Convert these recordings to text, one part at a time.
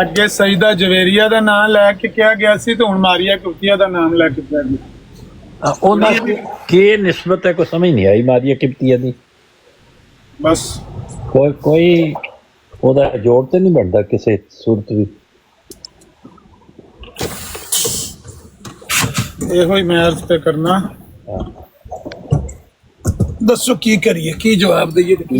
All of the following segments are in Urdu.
ਅੱਗੇ ਸਈਦਾ ਜਵੇਰੀਆ ਦਾ ਨਾਮ ਲੈ ਕੇ ਕਿਹਾ ਗਿਆ ਸੀ ਤੇ ਹੁਣ ਮਾਰੀਆ ਕੁਫਤੀਆ ਦਾ ਨਾਮ ਲੈ ਕੇ ਕਿਹਾ ਗਿਆ ਉਹਨਾਂ ਕੀ ਨਿਸਬਤ ਹੈ ਕੋਈ ਸਮਝ ਨਹੀਂ ਆਈ ਮਾਰੀਆ ਕਿਬਤੀਆ ਦੀ ਬਸ ਕੋਈ ਉਹਦਾ ਜੋੜ ਤੇ ਨਹੀਂ ਬਣਦਾ ਕਿਸੇ ਸੂਰਤ ਵੀ ਇਹੋ ਹੀ ਮੈਂ ਅਰਜ਼ ਤੇ ਕਰਨਾ ਦੱਸੋ ਕੀ ਕਰੀਏ ਕੀ ਜਵਾਬ ਦਈਏ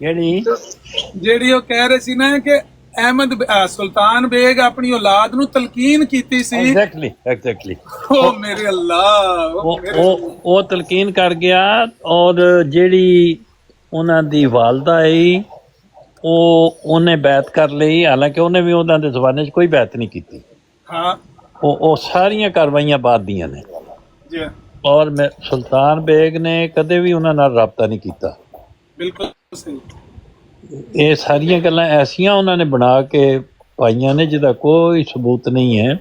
ਜਿਹੜੀ ਜਿਹੜੀ ਉਹ ਕਹਿ ਰਹੇ ਸੀ ਨਾ ਕਿ ਸੁਲਤਾਨ ਬੇਗ ਆਪਣੀ ਔਲਾਦ ਨੂੰ ਤਲਕੀਨ ਕੀਤੀ ਸੀ। ਐਗਜ਼ੈਕਟਲੀ ਓ ਮੇਰੇ ਅੱਲਾ, ਉਹ ਤਲਕੀਨ ਕਰ ਗਿਆ ਔਰ ਜਿਹੜੀ ਉਹਨਾਂ ਦੀ ਵਾਲਦਾ ਹੈ ਉਹਨੇ ਬੈਤ ਕਰ ਲਈ, ਹਾਲਾਂਕਿ ਉਹਨੇ ਵੀ ਉਹਨਾਂ ਦੇ ਜ਼ਮਾਨੇ 'ਚ ਕੋਈ ਬੈਤ ਨਹੀਂ ਕੀਤੀ। ਹਾਂ ਉਹ ਸਾਰੀਆਂ ਕਾਰਵਾਈਆਂ ਬਾਅਦ ਦੀਆਂ ਨੇ ਜੀ ਔਰ ਮੈਂ ਸੁਲਤਾਨ ਬੇਗ ਨੇ ਕਦੇ ਵੀ ਉਹਨਾਂ ਨਾਲ ਰਾਬਤਾ ਨਹੀਂ ਕੀਤਾ। ਬਿਲਕੁਲ ਸਹੀ। ਇਹ ਸਾਰੀਆਂ ਗੱਲਾਂ ਐਸੀਆਂ ਉਹਨਾਂ ਨੇ ਬਣਾ ਕੇ ਪਾਈਆਂ ਨੇ ਜਿਹਦਾ ਕੋਈ ਸਬੂਤ ਨਹੀਂ ਹੈ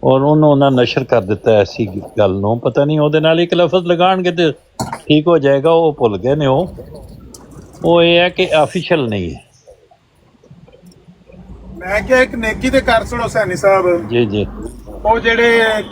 ਔਰ ਉਹਨੂੰ ਉਹਨਾਂ ਨਸ਼ਰ ਕਰ ਦਿੱਤਾ ਐਸੀ ਗੱਲ ਨੂੰ। ਪਤਾ ਨਹੀਂ ਉਹਦੇ ਨਾਲ ਇੱਕ ਲਫ਼ਜ਼ ਲਗਾਉਣਗੇ ਤੇ ਠੀਕ ਹੋ ਜਾਏਗਾ, ਉਹ ਭੁੱਲ ਗਏ ਨੇ। ਉਹ ਇਹ ਹੈ ਕਿ ਆਫੀਸ਼ੀਅਲ ਨਹੀਂ ਹੈ। ਮੈਂ ਕਿਹਾ ਇੱਕ ਨੇਕੀ ਦੇ ਕਰ ਸੁਣੋ ਸੈਣੀ ਸਾਹਿਬ ਜੀ ਜੀ। ਉਹ ਜਿਹੜੇ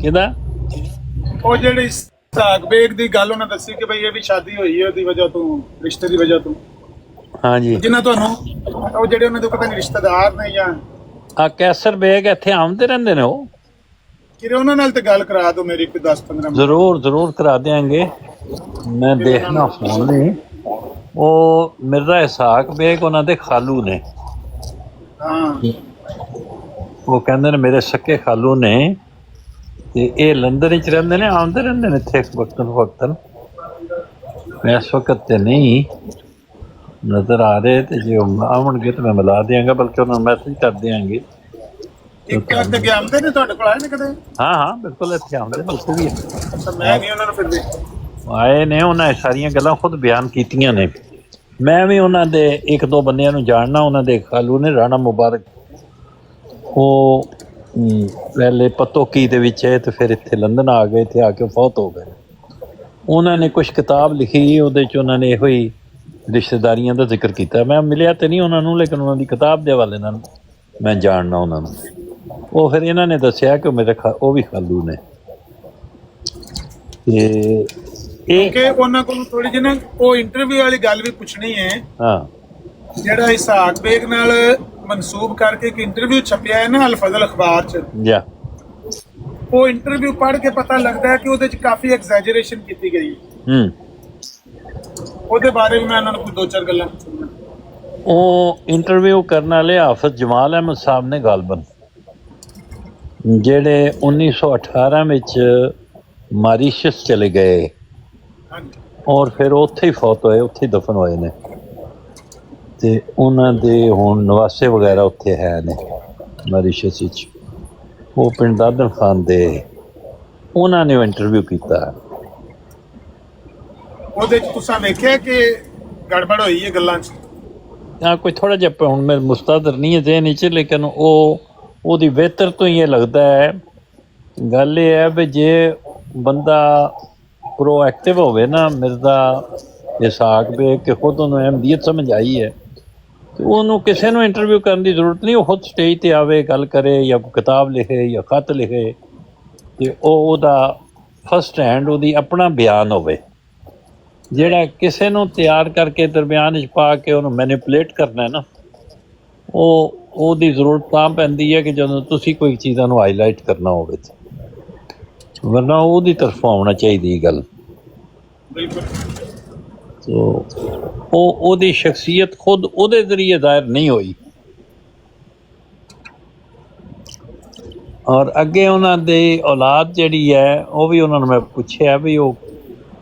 ਕਿਹਦਾ? ਉਹ ਜਿਹੜੀ ਸਾਗ ਬੇਗ ਦੀ ਗੱਲ ਉਹਨਾਂ ਦੱਸੀ ਕਿ ਬਈ ਇਹ ਵੀ ਸ਼ਾਦੀ ਹੋਈ ਹੈ ਉਹਦੀ ਵਜ੍ਹਾ ਤੋਂ, ਰਿਸ਼ਤੇ ਦੀ ਵਜ੍ਹਾ ਤੋਂ। ਹਾਂ ਜੀ। ਜਿਨ੍ਹਾਂ ਤੁਹਾਨੂੰ ਉਹ ਜਿਹੜੇ ਉਹਨਾਂ ਦੇ ਪਤਾ ਨਹੀਂ ਰਿਸ਼ਤੇਦਾਰ ਨੇ ਜਾਂ ਆ ਕੈਸਰ ਬੇਗ ਇੱਥੇ ਆਉਂਦੇ ਰਹਿੰਦੇ ਨੇ। ਉਹ ਕਿਰੇ ਉਹਨਾਂ ਨਾਲ ਤੇ ਗੱਲ ਕਰਾ ਦਿਓ ਮੇਰੀ ਕੋਈ 10-15 ਮਿੰਟ। ਜ਼ਰੂਰ ਕਰਾ ਦਿਆਂਗੇ। ਮੈਂ ਦੇਖਣਾ ਫੋਨ ਨਹੀਂ। ਉਹ ਮਿਰਜ਼ਾ ਇਸਾਕ ਬੇਗ ਉਹਨਾਂ ਦੇ ਖਾਲੂ ਨੇ। ਹਾਂ ਉਹ ਕਹਿੰਦੇ ਨੇ ਮੇਰੇ ਸਕੇ ਖਾਲੂ ਨੇ ਤੇ ਇਹ ਲੰਡਨ ਵਿੱਚ ਰਹਿੰਦੇ ਨੇ, ਆਉਂਦੇ ਰਹਿੰਦੇ ਨੇ ਇੱਥੇ ਵਕਤਨ। ਇਸ ਵਕਤ ਤੇ ਨਹੀਂ ਨਜ਼ਰ ਆ ਰਹੇ, ਤੇ ਜੇ ਆਉਣਗੇ ਤਾਂ ਮੈਂ ਮਿਲਾ ਦਿਆਂਗਾ, ਬਲਕਿ ਉਹਨਾਂ ਨੂੰ ਮੈਸੇਜ ਕਰ ਦਿਆਂਗੇ। ਟਿਕਟੌਕ ਤੇ ਆਉਂਦੇ ਨੇ ਤੁਹਾਡੇ ਕੋਲ, ਆਏ ਨੇ ਕਦੇ? ਹਾਂ ਬਿਲਕੁਲ ਇੱਥੇ ਆਉਂਦੇ ਨੇ। ਉੱਥੇ ਵੀ ਅੱਛਾ, ਮੈਂ ਨਹੀਂ ਉਹਨਾਂ ਨੂੰ ਫਿਰ ਆਏ ਨੇ। ਉਹਨਾਂ ਇਹ ਸਾਰੀਆਂ ਗੱਲਾਂ ਖੁਦ ਬਿਆਨ ਕੀਤੀਆਂ ਨੇ। ਮੈਂ ਵੀ ਉਹਨਾਂ ਦੇ ਇੱਕ ਦੋ ਬੰਦਿਆਂ ਨੂੰ ਜਾਣਨਾ। ਉਹਨਾਂ ਦੇ ਖਾਲੂ ਨੇ ਰਾਣਾ ਮੁਬਾਰਕ, ਉਹ ਪਹਿਲੇ ਪਤੋਕੀ ਦੇ ਵਿੱਚ ਹੈ ਤੇ ਫਿਰ ਇੱਥੇ ਲੰਡਨ ਆ ਗਏ, ਇੱਥੇ ਆ ਕੇ ਫੌਤ ਹੋ ਗਏ। ਉਹਨਾਂ ਨੇ ਕੁਛ ਕਿਤਾਬ ਲਿਖੀ, ਉਹਦੇ 'ਚ ਉਹਨਾਂ ਨੇ ਇਹੋ ਹੀ ਰਿਸ਼ਤੇਦਾਰੀਆਂ ਦਾ ਜ਼ਿਕਰ ਕੀਤਾ। ਮੈਂ ਮਿਲਿਆ ਤੇ ਨਹੀਂ ਉਹਨਾਂ ਨੂੰ, ਲੇਕਿਨ ਉਹਨਾਂ ਦੀ ਕਿਤਾਬ ਦੇ ਹਵਾਲੇ ਨਾਲ ਮੈਂ ਜਾਣਨਾ ਉਹਨਾਂ ਨੂੰ। ਉਹ ਫਿਰ ਇਹਨਾਂ ਨੇ ਦੱਸਿਆ ਕਿ ਮੇਰੇ ਉਹ ਵੀ ਖਾਲੂ ਨੇ। ਤੇ ਕਿ ਉਹਨਾਂ ਕੋਲ ਥੋੜੀ ਜਿਹੀ ਨਾ ਉਹ ਇੰਟਰਵਿਊ ਵਾਲੀ ਗੱਲ ਵੀ ਪੁੱਛਣੀ ਹੈ। ਹਾਂ, ਜਿਹੜਾ ਇਸਾਕ ਬੇਗ ਨਾਲ ਮਨਸੂਬ ਕਰਕੇ ਇੱਕ ਇੰਟਰਵਿਊ ਛਪਿਆ ਹੈ ਨਾ ਅਲ-ਫਜ਼ਲ ਅਖਬਾਰ 'ਚ, ਜਾ ਉਹ ਇੰਟਰਵਿਊ ਪੜ੍ਹ ਕੇ ਪਤਾ ਲੱਗਦਾ ਹੈ ਕਿ ਉਹਦੇ 'ਚ ਕਾਫੀ ਐਗਜ਼ੈਜਰੇਸ਼ਨ ਕੀਤੀ ਗਈ। ਉਹਦੇ ਬਾਰੇ ਵੀ ਮੈਂ ਉਹਨਾਂ ਨੂੰ ਕੋਈ 2-4 ਗੱਲਾਂ ਪੁੱਛੂੰਗਾ। ਉਹ ਇੰਟਰਵਿਊ ਕਰਨ ਵਾਲੇ ਹਾਫਿਜ਼ ਜਮਾਲ ਅਹਿਮਦ ਸਾਹਿਬ ਨੇ ਗਾਲਬਨ, ਜਿਹੜੇ 1918 ਵਿੱਚ ਮਾਰੀਸ਼ਸ ਚਲੇ ਗਏ ਔਰ ਫਿਰ ਉੱਥੇ ਹੀ ਫੌਤ ਹੋਏ, ਉੱਥੇ ਹੀ ਦਫਨ ਹੋਏ ਨੇ। ਤੇ ਉਹਨਾਂ ਦੇ ਹੁਣ ਨਵਾਸੇ ਵਗੈਰਾ ਉੱਥੇ ਹੈ ਨੇ ਮਾਰੀਸ਼ਸ ਵਿੱਚ। ਉਹ ਪਿੰਡ ਦਾਦਨ ਖਾਨ ਦੇ, ਉਹਨਾਂ ਨੇ ਇੰਟਰਵਿਊ ਕੀਤਾ। ਉਹਦੇ ਚ ਤੁਸੀਂ ਵੇਖਿਆ ਕਿ ਗੜਬੜ ਹੋਈ ਹੈ ਗੱਲਾਂ 'ਚ? ਹਾਂ, ਕੋਈ ਥੋੜਾ ਜਿਹਾ ਹੁਣ ਮੇਰੇ ਮੁਸਤਦਰ ਨਹੀਂ ਹੈ ਜ਼ਹਿਨ 'ਚ, ਲੇਕਿਨ ਉਹਦੀ ਬਿਹਤਰ ਤੋਂ ਹੀ ਇਹ ਲੱਗਦਾ ਹੈ। ਗੱਲ ਇਹ ਹੈ ਵੀ ਜੇ ਬੰਦਾ ਪ੍ਰੋਐਕਟਿਵ ਹੋਵੇ ਨਾ, ਮਿਰਜ਼ਾ ਇਸਾਕ ਬੇ ਕਿ ਖੁਦ ਉਹਨੂੰ ਅਹਿਮੀਅਤ ਸਮਝ ਆਈ ਹੈ, ਤੇ ਉਹਨੂੰ ਕਿਸੇ ਨੂੰ ਇੰਟਰਵਿਊ ਕਰਨ ਦੀ ਜ਼ਰੂਰਤ ਨਹੀਂ। ਉਹ ਖੁਦ ਸਟੇਜ 'ਤੇ ਆਵੇ, ਗੱਲ ਕਰੇ, ਜਾਂ ਕਿਤਾਬ ਲਿਖੇ ਜਾਂ ਖਤ ਲਿਖੇ, ਤੇ ਉਹਦਾ ਫਸਟ ਹੈਂਡ ਉਹਦੀ ਆਪਣਾ ਬਿਆਨ ਹੋਵੇ। ਜਿਹੜਾ ਕਿਸੇ ਨੂੰ ਤਿਆਰ ਕਰਕੇ ਦਰਮਿਆਨ 'ਚ ਪਾ ਕੇ ਉਹਨੂੰ ਮੈਨੀਪੂਲੇਟ ਕਰਨਾ ਹੈ ਨਾ, ਉਹਦੀ ਜ਼ਰੂਰਤ ਤਾਂ ਪੈਂਦੀ ਹੈ ਕਿ ਜਦੋਂ ਤੁਸੀਂ ਕੋਈ ਚੀਜ਼ਾਂ ਨੂੰ ਹਾਈਲਾਈਟ ਕਰਨਾ ਹੋਵੇ, ਵਰਨਾ ਉਹਦੀ ਤਰਫੋਂ ਆਉਣਾ ਚਾਹੀਦੀ ਗੱਲ। ਤੋ ਉਹਦੀ ਸ਼ਖਸੀਅਤ ਖੁਦ ਉਹਦੇ ਜ਼ਰੀਏ ਜ਼ਾਹਿਰ ਨਹੀਂ ਹੋਈ। ਔਰ ਅੱਗੇ ਉਹਨਾਂ ਦੀ ਔਲਾਦ ਜਿਹੜੀ ਹੈ, ਉਹ ਵੀ ਉਹਨਾਂ ਨੂੰ ਮੈਂ ਪੁੱਛਿਆ ਵੀ ਉਹ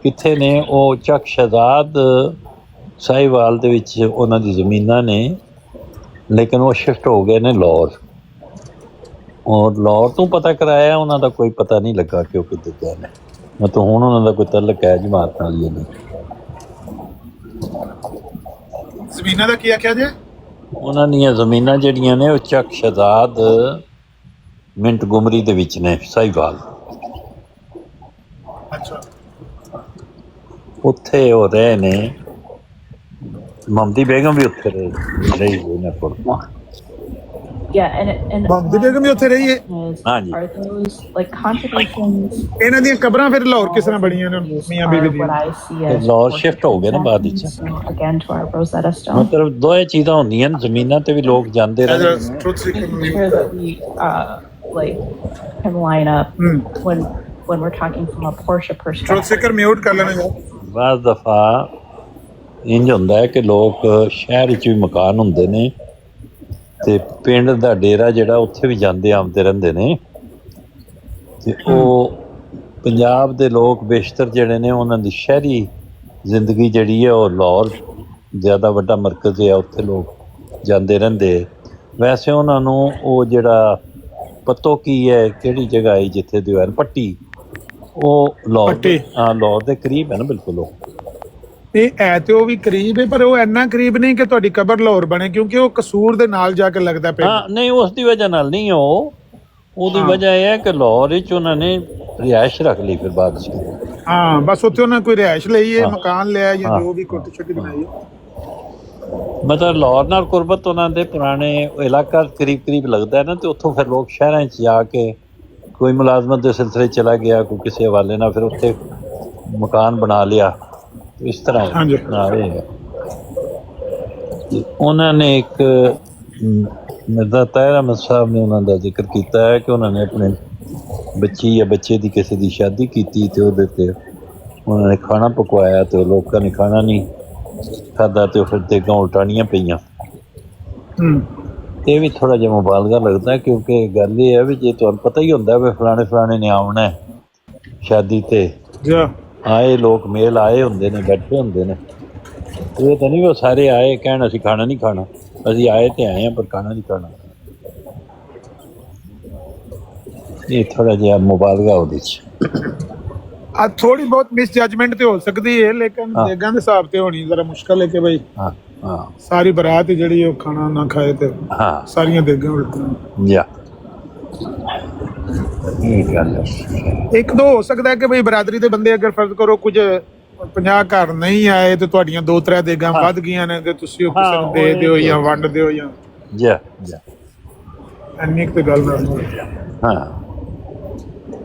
ਕਿੱਥੇ ਨੇ। ਉਹ ਚੱਕ ਸ਼ਹਜ਼ਾਦ ਸਾਹੀਵਾਲ ਦੇ ਵਿੱਚ ਉਹਨਾਂ ਦੀ ਜ਼ਮੀਨਾਂ ਨੇ, ਲੇਕਿਨ ਉਹ ਸ਼ਿਫਟ ਹੋ ਗਏ ਨੇ ਲਾਹੌਰ। ਔਰ ਲਾਹੌਰ ਤੋਂ ਪਤਾ ਕਰਾਇਆ, ਉਹਨਾਂ ਦਾ ਕੋਈ ਪਤਾ ਨਹੀਂ ਲੱਗਾ ਕਿ ਉਹ ਕਿੱਥੇ ਗਏ ਨੇ। ਮਤਲਬ ਹੁਣ ਉਹਨਾਂ ਦਾ ਕੋਈ ਤਲਕ ਹੈ ਜਮਾਤ ਨਾਲ ਹੀ ਨਹੀਂ। ਜ਼ਮੀਨਾਂ ਦਾ ਕੀ ਆਖਿਆ ਜੇ? ਉਹਨਾਂ ਦੀਆਂ ਜ਼ਮੀਨਾਂ ਜਿਹੜੀਆਂ ਨੇ ਉਹ ਚੱਕ ਸ਼ਹਜ਼ਾਦ ਮਿੰਟ ਗੁਮਰੀ ਦੇ ਵਿੱਚ ਨੇ, ਸਾਹੀਵਾਲ। ਅੱਛਾ, ਉੱਥੇ ਉਹ ਰਹੇ ਨੇ। ਮਮਦੀ ਬੇਗਮ ਵੀ ਉੱਥੇ ਰਹੀ ਹੋਈ ਨੇ ਕੋਲ। Yeah, and ਮਮਦੀ ਬੇਗਮ ਵੀ ਉੱਥੇ ਰਹੀ ਹੈ? ਹਾਂਜੀ। are those like contributions ਇਹਨਾਂ ਦੀਆਂ ਕਬਰਾਂ ਫਿਰ ਲਾਹੌਰ ਕਿਸ ਤਰ੍ਹਾਂ ਬਣੀਆਂ ਨੇ ਮੀਆਂ ਬੀਬੀ are what ਦੀਆਂ? I see as Lahore shift ਹੋ ਗਏ ਨਾ ਬਾਅਦ ਵਿੱਚ। again to our Rosetta Stone. ਮਤਲਬ ਦੋਏ ਚੀਜ਼ਾਂ ਹੁੰਦੀਆਂ ਨੇ, ਜ਼ਮੀਨਾਂ ਤੇ ਵੀ ਲੋਕ ਜਾਂਦੇ ਰਹਿੰਦੇ ਨੇ। Truth Sikar Sure that we like can line up when we're talking from a Porsche truth perspective. Sikar mute ਕਰ ਲੈਣਾ ਯਾਰ। ਬਾਅਦ ਦਫਾ ਇੰਝ ਹੁੰਦਾ ਹੈ ਕਿ ਲੋਕ ਸ਼ਹਿਰ ਵਿੱਚ ਵੀ ਮਕਾਨ ਹੁੰਦੇ ਨੇ, ਤੇ ਪਿੰਡ ਦਾ ਡੇਰਾ ਜਿਹੜਾ ਉੱਥੇ ਵੀ ਜਾਂਦੇ ਆਉਂਦੇ ਰਹਿੰਦੇ ਨੇ। ਤੇ ਉਹ ਪੰਜਾਬ ਦੇ ਲੋਕ ਬੇਸ਼ਤਰ ਜਿਹੜੇ ਨੇ, ਉਹਨਾਂ ਦੀ ਸ਼ਹਿਰੀ ਜ਼ਿੰਦਗੀ ਜਿਹੜੀ ਹੈ ਉਹ ਲਾਹੌਰ ਜ਼ਿਆਦਾ ਵੱਡਾ ਮਰਕਜ਼ ਹੈ, ਉੱਥੇ ਲੋਕ ਜਾਂਦੇ ਰਹਿੰਦੇ। ਵੈਸੇ ਉਹਨਾਂ ਨੂੰ ਉਹ ਜਿਹੜਾ ਪਤੋ ਕੀ ਹੈ ਕਿਹੜੀ ਜਗ੍ਹਾ ਹੈ ਜਿੱਥੇ ਦੀ ਪੱਟੀ, ਉਹ ਲਾਹੌਰ ਦੇ ਕਰੀਬ ਹੈ ਨਾ ਬਿਲਕੁਲ। ਉਹ ਇਹ ਹੈ ਤੇ ਉਹ ਵੀ ਕਰੀਬ ਹੈ, ਪਰ ਉਹ ਇੰਨਾ ਕਰੀਬ ਨਹੀਂ ਕਿ ਤੁਹਾਡੀ ਕਬਰ ਲਾਹੌਰ ਬਣੇ, ਕਿਉਂਕਿ ਉਹ ਕਸੂਰ ਦੇ ਨਾਲ ਜਾ ਕੇ ਲੱਗਦਾ ਪਿਆ। ਹਾਂ, ਨਹੀਂ ਉਸ ਦੀ ਵਜ੍ਹਾ ਨਾਲ ਨਹੀਂ। ਉਹਦੀ ਵਜ੍ਹਾ ਇਹ ਹੈ ਕਿ ਲਾਹੌਰ ਵਿੱਚ ਉਹਨਾਂ ਨੇ ਰਿਹਾਇਸ਼ ਰੱਖ ਲਈ ਫਿਰ ਬਾਅਦ ਵਿੱਚ। ਹਾਂ, ਬਸ ਉੱਥੇ ਉਹਨਾਂ ਕੋਈ ਰਿਹਾਇਸ਼ ਲਈ ਹੈ, ਮਕਾਨ ਲਿਆ ਜਾਂ ਜੋ ਵੀ ਕੋਠੀ ਛੋਟੀ ਬਣਾਈ ਹੈ। ਮਤਲਬ ਲਾਹੌਰ ਨਾਲ ਕੁਰਬਤ ਉਹਨਾਂ ਦੇ ਪੁਰਾਣੇ ਇਲਾਕਾ ਕਰੀਬ ਲੱਗਦਾ ਹੈ ਨਾ, ਤੇ ਉੱਥੋਂ ਫਿਰ ਲੋਕ ਸ਼ਹਿਰਾਂ 'ਚ ਜਾ ਕੇ ਕੋਈ ਮੁਲਾਜ਼ਮਤ ਦੇ ਸਿਲਸਿਲੇ ਚਲਾ ਗਿਆ, ਕੋਈ ਕਿਸੇ ਹਵਾਲੇ ਨਾਲ, ਫਿਰ ਉੱਥੇ ਮਕਾਨ ਬਣਾ ਲਿਆ। ਇਸ ਤਰ੍ਹਾਂ ਉਹਨਾਂ ਨੇ ਇੱਕ ਮਿਰਜ਼ਾ ਤਾਹਿਰ ਅਹਿਮਦ ਸਾਹਿਬ ਨੇ ਉਹਨਾਂ ਦਾ ਜ਼ਿਕਰ ਕੀਤਾ ਹੈ ਕਿ ਉਹਨਾਂ ਨੇ ਆਪਣੇ ਬੱਚੀ ਜਾਂ ਬੱਚੇ ਦੀ ਕਿਸੇ ਦੀ ਸ਼ਾਦੀ ਕੀਤੀ, ਤੇ ਉਹਦੇ ਤੇ ਉਹਨਾਂ ਨੇ ਖਾਣਾ ਪਕਵਾਇਆ, ਤੇ ਲੋਕਾਂ ਨੇ ਖਾਣਾ ਨਹੀਂ ਖਾਧਾ, ਤੇ ਫਿਰ ਦੇਗਾਂ ਉਲਟਾਣੀਆਂ ਪਈਆਂ। ਇਹ ਵੀ ਥੋੜ੍ਹਾ ਜਿਹਾ ਮੁਬਾਲਗਾ ਲੱਗਦਾ, ਕਿਉਂਕਿ ਗੱਲ ਇਹ ਹੈ ਵੀ ਜੇ ਤੁਹਾਨੂੰ ਪਤਾ ਹੀ ਹੁੰਦਾ ਵੀ ਫਲਾਣੇ ਨੇ ਆਉਣਾ ਸ਼ਾਦੀ ਤੇ, ਆਏ ਲੋਕ ਮੇਲ ਆਏ ਹੁੰਦੇ ਨੇ, ਬੈਠੇ ਹੁੰਦੇ ਨੇ। ਇਹ ਤਾਂ ਨਹੀਂ ਉਹ ਸਾਰੇ ਆਏ ਕਹਿਣ ਅਸੀਂ ਖਾਣਾ ਨਹੀਂ ਖਾਣਾ, ਅਸੀਂ ਆਏ ਤੇ ਆਏ ਹਾਂ ਪਰ ਖਾਣਾ ਨਹੀਂ ਖਾਣਾ। ਇਹ ਥੋੜਾ ਜਿਹਾ ਮੁਬਾਲਗਾ ਉਹਦੇ 'ਚ। ਥੋੜੀ ਬਹੁਤ ਮਿਸ ਜਜਮੈਂਟ ਤੇ ਹੋ ਸਕਦੀ ਹੈ, ਲੇਕਿਨ ਦੇਗਾਂ ਦੇ ਹਿਸਾਬ ਤੇ ਹੋਣੀ ਜ਼ਰਾ ਮੁਸ਼ਕਲ ਹੈ ਕਿ ਬਈ ਸਾਰੀ ਬਰਾਤ ਜਿਹੜੀ ਉਹ ਖਾਣਾ ਨਾ ਖਾਏ ਤੇ ਸਾਰੀਆਂ ਦੇਗਾਂ ਉਲਟੀਆਂ। ਯਾ ਇਹ ਗੱਲ ਹੈ। ਇੱਕ ਦੋ ਹੋ ਸਕਦਾ ਕਿ ਬਈ ਬਰਾਦਰੀ ਦੇ ਬੰਦੇ ਅਗਰ ਫਰਜ਼ ਕਰੋ ਕੁਝ 50 ਘਰ ਨਹੀਂ ਆਏ ਤੇ ਤੁਹਾਡੀਆਂ 2-3 ਦੇਗਾਂ ਵੱਧ ਗਈਆਂ ਨੇ, ਤੇ ਤੁਸੀਂ ਉਹ ਕਿਸੇ ਨੂੰ ਦੇ ਦਿਓ ਜਾਂ ਵੰਡ ਦਿਓ ਜਾਂ ਇੰਨੀ ਕੁ ਗੱਲ ਨਾ। ਹਾਂ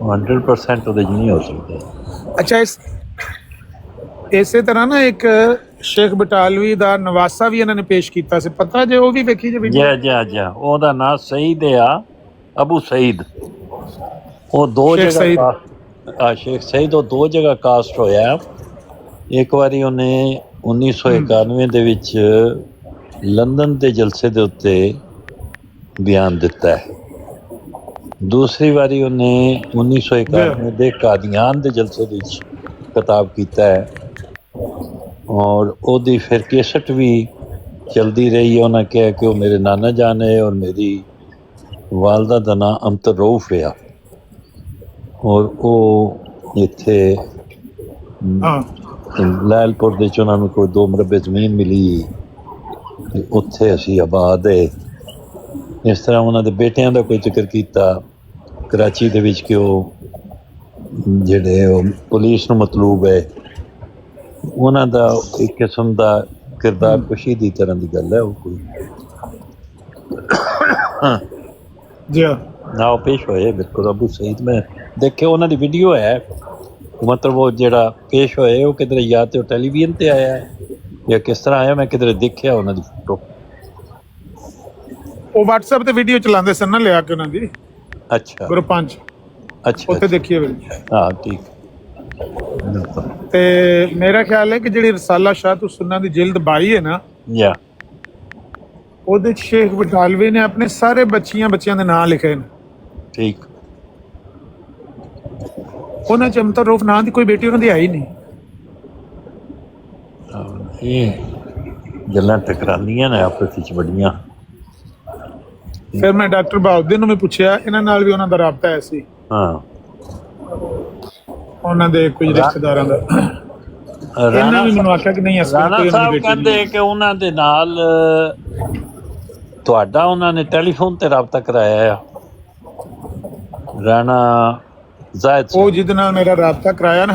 100% ਉਹਦੇ 'ਚ ਨਹੀਂ ਹੋ ਸਕਦਾ। ਅੱਛਾ, ਇਸੇ ਤਰ੍ਹਾਂ ਨਾ ਇੱਕ ਸ਼ੇਖ ਬਟਾਲਵੀ ਦਾ ਨਵਾਸਾ ਵੀ ਇਹਨਾਂ ਨੇ ਪੇਸ਼ ਕੀਤਾ ਸੀ, ਪਤਾ ਜੇ ਉਹ ਵੀ ਵੇਖੀ ਜੇ ਵੀਡੀਓ? ਜੀ ਉਹਦਾ ਨਾਂ ਸਈਦ ਆ, ਅਬੂ ਸਈਦ। ਉਹ ਦੋ ਜਗ੍ਹਾ ਸ਼ੇਖ ਸਈਦ, ਉਹ ਦੋ ਜਗ੍ਹਾ ਕਾਸਟ ਹੋਇਆ। ਇੱਕ ਵਾਰੀ ਉਹਨੇ 1991 ਦੇ ਵਿੱਚ ਲੰਡਨ ਦੇ ਜਲਸੇ ਦੇ ਉੱਤੇ ਬਿਆਨ ਦਿੱਤਾ ਹੈ। ਦੂਸਰੀ ਵਾਰੀ ਉਹਨੇ 1991 ਦੇ ਕਾਦੀਆਨ ਦੇ ਜਲਸੇ ਦੇ ਵਿੱਚ ਖਿਤਾਬ ਕੀਤਾ ਹੈ ਔਰ ਉਹਦੀ ਫਿਰ ਕੇਸਟ ਵੀ ਚਲਦੀ ਰਹੀ ਹੈ। ਉਹਨਾਂ ਕਿਹਾ ਕਿ ਉਹ ਮੇਰੇ ਨਾਨਾ ਜਾਨ ਹੈ ਔਰ ਮੇਰੀ ਵਾਲਦਾ ਦਾ ਨਾਂ ਅਮਤਰ ਰਊਫ ਹੈ ਔਰ ਉਹ ਇੱਥੇ ਹਾਂ ਲਾਇਲਪੁਰ ਦੇ 'ਚ ਉਹਨਾਂ ਨੂੰ ਕੋਈ 2 ਮਰਬੇ ਜ਼ਮੀਨ ਮਿਲੀ ਤੇ ਉੱਥੇ ਅਸੀਂ ਆਬਾਦ ਹੈ। ਇਸ ਤਰ੍ਹਾਂ ਉਹਨਾਂ ਦੇ ਬੇਟਿਆਂ ਦਾ ਕੋਈ ਜ਼ਿਕਰ ਕੀਤਾ ਕਰਾਚੀ ਦੇ ਵਿੱਚ ਕਿ ਉਹ ਜਿਹੜੇ ਉਹ ਪੁਲਿਸ ਨੂੰ ਮਤਲੂਬ ਹੈ। ਉਹਨਾਂ ਦਾ ਇੱਕ ਕਿਸਮ ਦਾ ਕਿਰਦਾਰ ਕੁਸ਼ੀ ਦੀ ਤਰ੍ਹਾਂ ਦੀ ਗੱਲ ਹੈ। ਉਹ ਕੋਈ ਜੀ ਹਾਂ ਨਾ ਉਹ ਪੇਸ਼ ਹੋਏ ਬਿਲਕੁਲ ਅਬੂ ਸਈਦ ਮੈਂ ਦੇਖਿਆ ਉਹਨਾਂ ਦੀ ਵੀਡੀਓ ਹੈ ਮਤਲਬ ਉਹ ਜਿਹੜਾ ਪੇਸ਼ ਹੋਏ ਉਹ ਕਿਧਰੇ ਜਾਂ ਤੇ ਉਹ ਟੈਲੀਵਿਜ਼ਨ ਤੇ ਆਇਆ ਹੈ ਜਾਂ ਕਿਸ ਤਰ੍ਹਾਂ ਆਇਆ ਮੈਂ ਕਿਧਰੇ ਦੇਖਿਆ ਉਹਨਾਂ ਦੀ ਫੋਟੋ। ਉਹ WhatsApp ਤੇ ਵੀਡੀਓ ਚਲਾਉਂਦੇ ਸਨ ਨਾ ਲਿਆ ਕੇ ਉਹਨਾਂ ਦੀ ਅੱਛਾ ਗਰੁੱਪਾਂ 'ਚ ਅੱਛਾ ਉੱਥੇ ਦੇਖੀਏ ਵੀਰ। ਹਾਂ ਠੀਕ ਬਿਲਕੁਲ ਤੇ ਮੇਰਾ ਖਿਆਲ ਹੈ ਕਿ ਜਿਹੜੀ ਰਸਾਲਾ ਸ਼ਾਹ ਤੋਂ ਸੁੰਨਾ ਦੀ ਜਿਲਦ 22 ਹੈ ਨਾ ਯਾ ਉਹਦੇ 'ਚ ਸ਼ੇਖ ਬਟਾਲਵੀ ਨੇ ਆਪਣੇ ਸਾਰੇ ਬੱਚਿਆਂ ਦੇ ਨਾਂ ਲਿਖੇ ਨੇ। ਠੀਕ ਉਹਨਾਂ 'ਚ ਅਮਤਰ ਰਊਫ ਨਾਂ ਦੀ ਕੋਈ ਬੇਟੀ ਉਹਨਾਂ ਦੀ ਆਈ ਨਹੀਂ। ਇਹ ਗੱਲਾਂ ਟਕਰਾਉਂਦੀਆਂ ਨੇ ਆਪਸ ਵਿੱਚ ਵੱਡੀਆਂ। ਫਿਰ ਮੈਂ ਡਾਕਟਰ ਬਹਾਉਦੀਨ ਨੂੰ ਵੀ ਪੁੱਛਿਆ ਇਹਨਾਂ ਨਾਲ ਵੀ ਉਹਨਾਂ ਦਾ ਰਾਬਤਾ ਹੈ ਸੀ ਹਾਂ ਉਹਨਾਂ ਦੇ ਕੁਝ ਰਿਸ਼ਤੇਦਾਰਾਂ ਦਾ। ਇਹਨਾਂ ਵੀ ਮੈਨੂੰ ਆਖਿਆ ਕਿ ਨਹੀਂ ਅਸਲ ਰਾਣਾ ਸਾਹਿਬ ਕਹਿੰਦੇ ਕਿ ਉਹਨਾਂ ਦੇ ਨਾਲ ਤੁਹਾਡਾ ਉਹਨਾਂ ਨੇ ਟੈਲੀਫੋਨ ਤੇ ਰਾਬਤਾ ਕਰਾਇਆ ਆ ਰਾਣਾ ਜ਼ਾਇਦ ਉਹ ਜਿਹਦੇ ਨਾਲ ਮੇਰਾ ਰਾਬਤਾ ਕਰਾਇਆ ਨਾ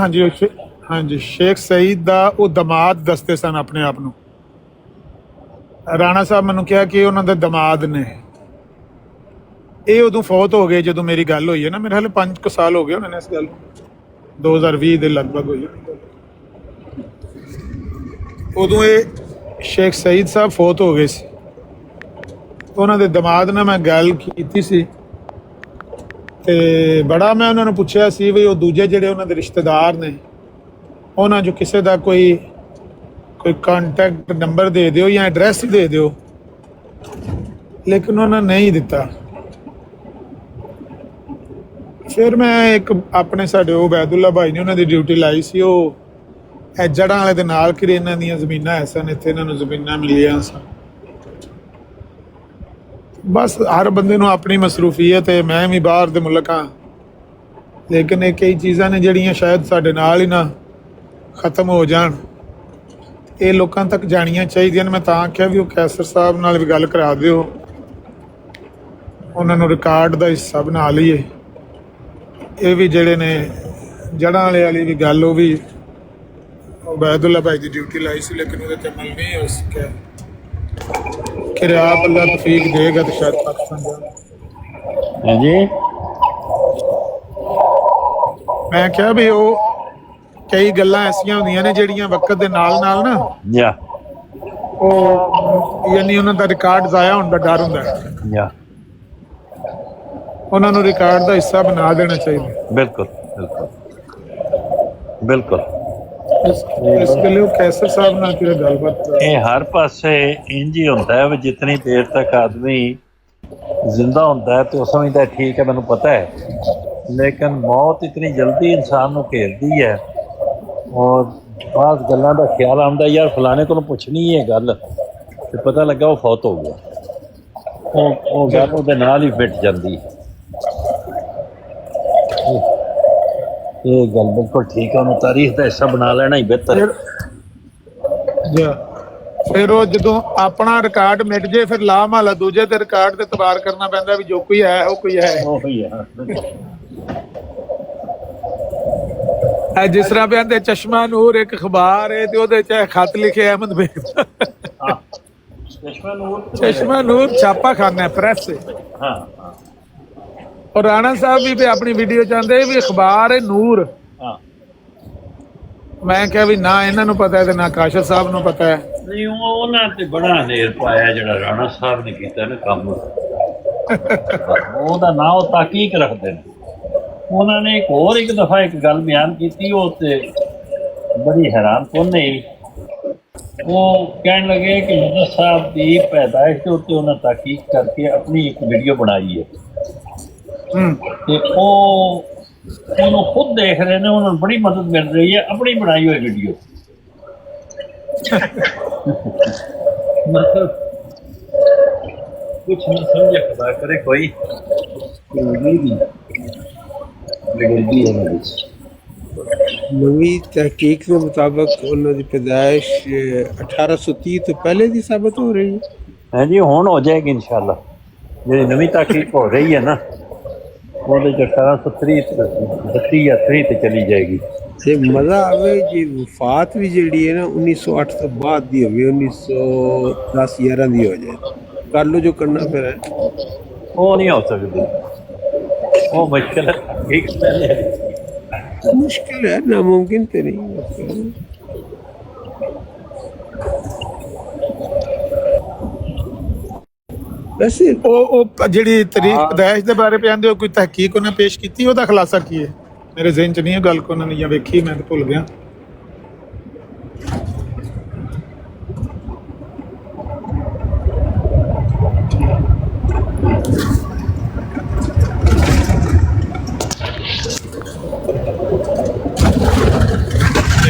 ਹਾਂਜੀ ਸ਼ੇਖ ਸਈਦ ਦਾ ਉਹ ਦਮਾਦ ਦੱਸਦੇ ਸਨ ਆਪਣੇ ਆਪ ਨੂੰ। ਰਾਣਾ ਸਾਹਿਬ ਮੈਨੂੰ ਕਿਹਾ ਕਿ ਉਹਨਾਂ ਦੇ ਦਮਾਦ ਨੇ। ਇਹ ਉਦੋਂ ਫੌਤ ਹੋ ਗਏ ਜਦੋਂ ਮੇਰੀ ਗੱਲ ਹੋਈ ਹੈ ਨਾ ਮੇਰੇ ਹਾਲੇ 5 ਸਾਲ ਹੋ ਗਏ ਉਹਨਾਂ ਨੇ ਇਸ ਗੱਲ 2020 ਦੇ ਲਗਭਗ ਹੋਈ ਹੈ। ਉਦੋਂ ਇਹ ਸ਼ੇਖ ਸਈਦ ਸਾਹਿਬ ਫੌਤ ਹੋ ਗਏ ਸੀ। ਉਹਨਾਂ ਦੇ ਦਮਾਦ ਨਾਲ ਮੈਂ ਗੱਲ ਕੀਤੀ ਸੀ ਤੇ ਬੜਾ ਮੈਂ ਉਹਨਾਂ ਨੂੰ ਪੁੱਛਿਆ ਸੀ ਵੀ ਉਹ ਦੂਜੇ ਜਿਹੜੇ ਉਹਨਾਂ ਦੇ ਰਿਸ਼ਤੇਦਾਰ ਨੇ ਉਹਨਾਂ 'ਚੋਂ ਕਿਸੇ ਦਾ ਕੋਈ ਕੰਟੈਕਟ ਨੰਬਰ ਦੇ ਦਿਓ ਜਾਂ ਐਡਰੈਸ ਦੇ ਦਿਓ ਲੇਕਿਨ ਉਹਨਾਂ ਨੇ ਨਹੀਂ ਦਿੱਤਾ। ਫਿਰ ਮੈਂ ਇੱਕ ਆਪਣੇ ਸਾਡੇ ਉਬੈਦੁੱਲਾ ਭਾਈ ਨੇ ਉਹਨਾਂ ਦੀ ਡਿਊਟੀ ਲਾਈ ਸੀ। ਉਹ ਇਹ ਜੜ੍ਹਾਂ ਵਾਲੇ ਦੇ ਨਾਲ ਕਿ ਇਹਨਾਂ ਦੀਆਂ ਜ਼ਮੀਨਾਂ ਹੈ ਸਨ ਇੱਥੇ ਇਹਨਾਂ ਨੂੰ ਜ਼ਮੀਨਾਂ ਮਿਲੀਆਂ ਸਨ। ਬਸ ਹਰ ਬੰਦੇ ਨੂੰ ਆਪਣੀ ਮਸਰੂਫੀਅਤ ਹੈ। ਮੈਂ ਵੀ ਬਾਹਰ ਦੇ ਮੁਲਕ ਹਾਂ ਲੇਕਿਨ ਇਹ ਕਈ ਚੀਜ਼ਾਂ ਨੇ ਜਿਹੜੀਆਂ ਸ਼ਾਇਦ ਸਾਡੇ ਨਾਲ ਹੀ ਨਾ ਖਤਮ ਹੋ ਜਾਣ। ਇਹ ਲੋਕਾਂ ਤੱਕ ਜਾਣੀਆਂ ਚਾਹੀਦੀਆਂ ਨੇ। ਮੈਂ ਤਾਂ ਆਖਿਆ ਵੀ ਉਹ ਕੈਸਰ ਸਾਹਿਬ ਨਾਲ ਵੀ ਗੱਲ ਕਰਾ ਦਿਓ ਉਹਨਾਂ ਨੂੰ ਰਿਕਾਰਡ ਦਾ ਹਿੱਸਾ ਬਣਾ ਲਈਏ। ਇਹ ਵੀ ਜਿਹੜੇ ਨੇ ਜੜ੍ਹਾਂ ਵਾਲੀ ਵੀ ਗੱਲ ਉਹ ਵੀ ਉਬੈਦੁੱਲਾ ਭਾਈ ਦੀ ਡਿਊਟੀ ਲਾਈ ਸੀ ਲੇਕਿਨ ਉਹਦੇ ਤੇ ਅਮਲ ਨਹੀਂ ਹੋ ਸਕਿਆ। ਕਿ ਆਪ ਅੱਲਾ ਤੌਫੀਕ ਦੇਗਾ ਤੇ ਸ਼ਾਇਦ ਪਾਕਿਸਤਾਨ ਜਾਣ। ਹਾਂਜੀ ਮੈਂ ਕਿਹਾ ਵੀ ਉਹ ਕਈ ਗੱਲਾਂ ਐਸੀਆਂ ਹੁੰਦੀਆਂ ਨੇ ਜਿਹੜੀਆਂ ਵਕਤ ਦੇ ਨਾਲ ਨਾਲ ਨਾ ਯਾ ਉਹ ਯਾਨੀ ਉਹਨਾਂ ਦਾ ਰਿਕਾਰਡ ਜ਼ਾਇਆ ਹੋਣ ਦਾ ਡਰ ਹੁੰਦਾ ਹੈ। ਯਾ ਉਹਨਾਂ ਨੂੰ ਰਿਕਾਰਡ ਦਾ ਹਿੱਸਾ ਬਣਾ ਦੇਣਾ ਚਾਹੀਦਾ। ਬਿਲਕੁਲ ਬਿਲਕੁਲ ਬਿਲਕੁਲ ਇਸ ਵੇਲੇ ਉਹ ਕੈਸਰ ਸਾਹਿਬ ਨਾਲ ਕਿਹੜਾ ਗੱਲਬਾਤ ਇਹ ਹਰ ਪਾਸੇ ਇੰਝ ਹੀ ਹੁੰਦਾ ਹੈ ਵੀ ਜਿਤਨੀ ਦੇਰ ਤੱਕ ਆਦਮੀ ਜ਼ਿੰਦਾ ਹੁੰਦਾ ਹੈ ਤੇ ਉਹ ਸਮਝਦਾ ਠੀਕ ਹੈ ਮੈਨੂੰ ਪਤਾ ਹੈ ਲੇਕਿਨ ਮੌਤ ਇਤਨੀ ਜਲਦੀ ਇਨਸਾਨ ਨੂੰ ਘੇਰਦੀ ਹੈ ਔਰ ਬਾਅਦ ਗੱਲਾਂ ਦਾ ਖਿਆਲ ਆਉਂਦਾ ਯਾਰ ਫਲਾਣੇ ਕੋਲੋਂ ਪੁੱਛਣੀ ਹੈ ਗੱਲ ਤੇ ਪਤਾ ਲੱਗਾ ਉਹ ਫੌਤ ਹੋ ਗਿਆ। ਉਹ ਗੱਲ ਉਹਦੇ ਨਾਲ ਹੀ ਫਿੱਟ ਜਾਂਦੀ। ਇਹ ਗੱਲ ਬਿਲਕੁਲ ਠੀਕ ਹੈ। ਉਹਨੂੰ ਤਾਰੀਖ ਦਾ ਹਿੱਸਾ ਬਣਾ ਲੈਣਾ ਹੀ ਬਿਹਤਰ ਹੈ। ਫਿਰ ਉਹ ਜਦੋਂ ਆਪਣਾ ਰਿਕਾਰਡ ਮਿਟ ਜੇ ਫਿਰ ਲਾ ਮਹਲਾ ਦੂਜੇ ਤੇ ਰਿਕਾਰਡ ਤੇ ਤਬਾਰ ਕਰਨਾ ਪੈਂਦਾ ਵੀ ਜੋ ਕੋਈ ਹੈ ਉਹ ਕੋਈ ਹੈ। ਉਹੀ ਹੈ ਜਿਸ ਤਰ੍ਹਾਂ ਵੀ ਆਂਦੇ ਚਸ਼ਮਾ ਨੂਰ ਇੱਕ ਅਖਬਾਰ ਹੈ ਤੇ ਉਹਦੇ ਚ ਖਤ ਲਿਖਿਆ ਅਹਿਮਦ ਬੇਗ ਦਾ। ਚਸ਼ਮਾ ਨੂਰ ਛਾਪਾ ਖਾਨਾ ਪ੍ਰੈਸ ਹਾਂ ਔਰ ਰਾਣਾ ਸਾਹਿਬ ਵੀ ਆਪਣੀ ਵੀਡੀਓ ਚਾਹੁੰਦੇ ਵੀ ਅਖਬਾਰ ਹੈ ਨੂਰ। ਹਾਂ ਮੈਂ ਕਿਹਾ ਵੀ ਨਾ ਇਹਨਾਂ ਨੂੰ ਪਤਾ ਹੈ ਤੇ ਨਾ ਕਾਸ਼ਰ ਸਾਹਿਬ ਨੂੰ ਪਤਾ ਹੈ। ਨਹੀਂ ਉਹਨਾਂ ਤੇ ਬੜਾ ਹਨੇਰ ਪਾਇਆ ਜਿਹੜਾ ਰਾਣਾ ਸਾਹਿਬ ਨੇ ਕੀਤਾ ਨਾ ਕੰਮ। ਉਹਦਾ ਨਾਂ ਉਹ ਤਾਕੀਕ ਰੱਖਦੇ ਨੇ। ਉਹਨਾਂ ਨੇ ਇੱਕ ਦਫਾ ਇੱਕ ਗੱਲ ਬਿਆਨ ਕੀਤੀ ਉਹ ਤੇ ਬੜੀ ਹੈਰਾਨ ਕੁਨ ਉਹ ਕਹਿਣ ਲੱਗੇ ਕਿ ਮਦਦ ਸਾਹਿਬ ਦੀ ਪੈਦਾਇਸ਼ ਦੇ ਉੱਤੇ ਉਹਨਾਂ ਤਹਿਕੀਕ ਕਰਕੇ ਆਪਣੀ ਇੱਕ ਵੀਡੀਓ ਬਣਾਈ ਹੈ ਤੇ ਉਹ ਉਹਨੂੰ ਖੁਦ ਦੇਖ ਰਹੇ ਨੇ, ਉਹਨਾਂ ਨੂੰ ਬੜੀ ਮਦਦ ਮਿਲ ਰਹੀ ਹੈ ਆਪਣੀ ਬਣਾਈ ਹੋਈ ਵੀਡੀਓ। ਮਤਲਬ ਕੁਛ ਨਹੀਂ ਸਮਝਿਆ ਖੁਦਾ ਕਰੇ ਕੋਈ ਨਵੀਂ ਤਹਿਕੀਕ ਦੇ ਮੁਤਾਬਕ ਉਹਨਾਂ ਦੀ ਪੈਦਾਇਸ਼ 1830 ਤੋਂ ਪਹਿਲੇ ਦੀ ਸਾਬਤ ਹੋ ਰਹੀ ਹੈ। ਹੈ ਜੀ, ਹੁਣ ਹੋ ਜਾਏਗੀ ਇਨਸ਼ਾਅੱਲਾ। ਜਿਹੜੀ ਨਵੀਂ ਤਹਿਕੀਕ ਹੋ ਰਹੀ ਹੈ ਨਾ ਉਹਦੇ 'ਚ 1830 32 ਜਾਂ 30 ਤੇ ਚਲੀ ਜਾਏਗੀ। ਤੇ ਮਜ਼ਾ ਆਵੇ ਜੀ ਵਫਾਤ ਵੀ ਜਿਹੜੀ ਹੈ ਨਾ 1908 ਤੋਂ ਬਾਅਦ ਦੀ ਹੋਵੇ, 1910-11 ਦੀ ਹੋ ਜਾਏ, ਕਰ ਲਓ ਜੋ ਕਰਨਾ ਫਿਰ ਹੈ। ਉਹ ਨਹੀਂ ਹੋ ਸਕਦੀ, ਉਹ ਮੁਸ਼ਕਿਲ ਹੈ। ਠੀਕ ਮੁਸ਼ਕਿਲ ਹੈ, ਨਾਮੁਮਕਿਨ ਤੇ ਨਹੀਂ। ਵੈਸੇ ਉਹ ਜਿਹੜੀ ਤਰੀਕ ਪੈਦਾਇਸ਼ ਦੇ ਬਾਰੇ ਕਹਿੰਦੇ ਹੋ, ਕੋਈ ਤਹਿਕੀਕ ਉਹਨੇ ਪੇਸ਼ ਕੀਤੀ, ਉਹਦਾ ਖੁਲਾਸਾ ਕੀ ਹੈ? ਮੇਰੇ ਜ਼ਿਹਨ 'ਚ ਨਹੀਂ ਹੈ ਗੱਲ, ਕੋ ਉਹਨਾਂ ਨੇ ਜਾਂ ਵੇਖੀ ਮੈਂ ਤਾਂ ਭੁੱਲ ਗਿਆ।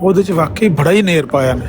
ਉਹਦੇ ਚ ਵਾਕਈ ਬੜਾ ਹੀ ਨੇਰ ਪਾਇਆ ਨੇ,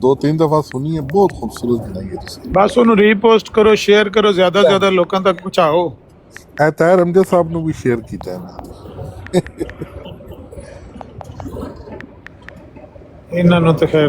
2-3 ਦਫਾ ਸੁਣੀ ਹੈ, ਬਹੁਤ ਖੂਬਸੂਰਤ ਬਣਾਈ ਹੈ ਤੁਸੀਂ। ਬਸ ਉਹਨੂੰ ਰੀਪੋਸਟ ਕਰੋ, ਸ਼ੇਅਰ ਕਰੋ, ਜ਼ਿਆਦਾ ਤੋਂ ਜ਼ਿਆਦਾ ਲੋਕਾਂ ਤੱਕ ਪਹੁੰਚਾਓ। ਇਹ ਤਾਹਿਰ ਅਮਜਦ ਸਾਹਿਬ ਨੂੰ ਵੀ ਸ਼ੇਅਰ ਕੀਤਾ ਹੈ ਨਾ। ਇਹਨਾਂ ਨੂੰ ਤਾਂ ਖੈਰ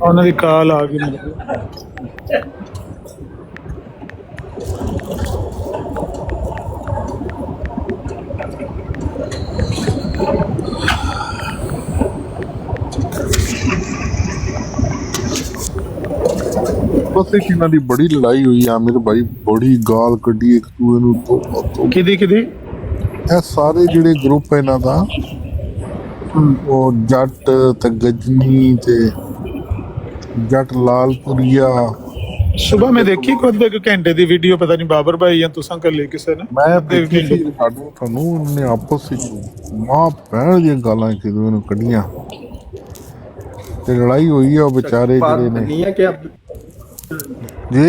ਉਹਨਾਂ ਦੀ ਕਾਲ ਆ ਗਈ ਮੇਰੇ ਕੋਲ। ਬਸ ਇੱਕ ਇਹਨਾਂ ਦੀ ਬੜੀ ਲੜਾਈ ਹੋਈ, ਆਮਿਰ ਭਾਈ ਬੜੀ ਗਾਲ ਕੱਢੀ ਇੱਕ ਦੂਏ ਨੂੰ ਤੋਂ। ਕਿਹਦੀ ਇਹ ਸਾਰੇ ਜਿਹੜੇ ਗਰੁੱਪ ਇਹਨਾਂ ਦਾ, ਉਹ ਜੱਟ ਤੇ ਗਜਨੀ ਤੇ ਜੱਟ ਲਾਲਪੁਰੀਆ। ਸੁਬਹ ਮੈਂ ਦੇਖੀ ਕੋਈ ਅੱਧੇ ਘੰਟੇ ਦੀ ਵੀਡੀਓ, ਪਤਾ ਨਹੀਂ ਬਾਬਰ ਭਾਈ ਜਾਂ ਤੁਸੀਂ ਕਰ ਲਈ ਕਿਸੇ ਨੇ। ਮੈਂ ਦੇਖੀ ਸੀ ਤੁਹਾਨੂੰ ਉਹਨਾਂ ਨੇ ਆਪਸ ਵਿੱਚ ਮਾਂ ਭੈਣ ਦੀਆਂ ਗਾਲਾਂ ਇੱਕ ਦੂਏ ਨੂੰ ਕੱਢੀਆਂ ਤੇ ਲੜਾਈ ਹੋਈ ਆ। ਉਹ ਵਿਚਾਰੇ ਜਿਹੜੇ ਨੇ ਜੀ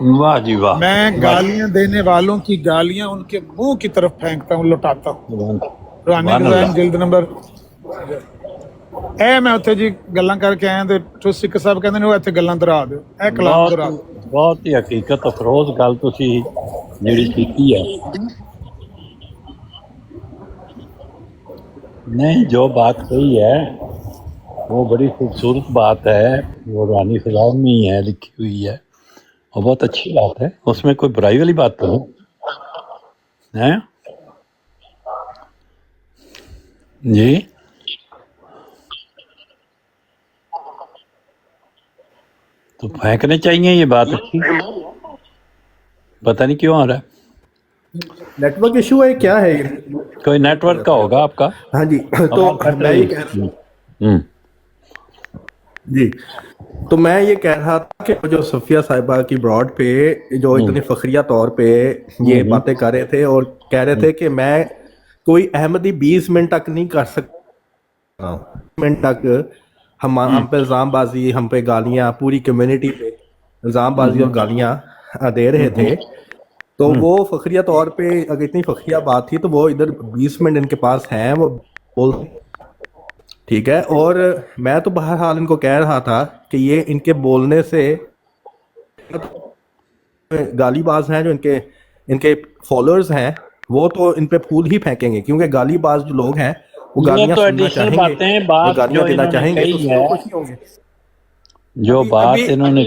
واہ جی واہ، میں گالیاں دینے والوں کی گالیاں ان کے منہ کی طرف پھینکتا ہوں، لٹاتا ہوں. رانی سبحان ڈیزائن اللہ۔ جلد نمبر میں اتنے جی گلاں کر کے آیا تو سکھ صاحب کہتے نے اتنے گلاں دہرا دو، اے کلام بہت دہرا دو. بہت ہی حقیقت افروز گل تسی جڑی کیتی ہے. نہیں، جو بات کہی ہے وہ بڑی خوبصورت بات ہے، وہ روحانی فضاؤں میں ہی ہے، لکھی ہوئی ہے، اور بہت اچھی بات ہے، اس میں کوئی برائی والی بات تو نہیں ہے. جی تو پھینکنے چاہیے، یہ بات اچھی، پتہ نہیں کیوں آ رہا ہے. نیٹ ورک ایشو ہے کیا ہے یہ؟ کوئی نیٹ ورک کا ہوگا آپ کا. ہاں جی، تو آواز کٹ میں رہی یہ کہہ ہوں. جی، تو میں یہ کہہ رہا تھا کہ جو صفیہ صاحبہ کی براڈ پہ جو اتنے فخریہ طور پہ یہ باتیں کر رہے تھے اور کہہ رہے تھے کہ میں کوئی احمدی 20 منٹ تک نہیں کر سکتا، منٹ تک ہم پہ الزام بازی، ہم پہ گالیاں، پوری کمیونٹی پہ الزام بازی اور گالیاں دے رہے تھے. تو وہ فخریہ طور پہ اگر اتنی فخریہ بات تھی تو وہ ادھر 20 منٹ ان کے پاس ہیں، وہ بول ٹھیک ہے. اور میں تو بہرحال ان کو کہہ رہا تھا کہ یہ ان کے بولنے سے گالی باز ہیں جو ان کے فالوورز ہیں، وہ تو ان پہ پھول ہی پھینکیں گے، کیونکہ گالی باز جو لوگ ہیں وہ یہ گالیاں تو سننا ایڈیشنل چاہیں گے باتیں، اور بات جو گالیاں دینا انہوں نے چاہیں گے، تو اس کہی سے ہے، وہ خوش ہوں گے. جو بات ابھی انہوں نے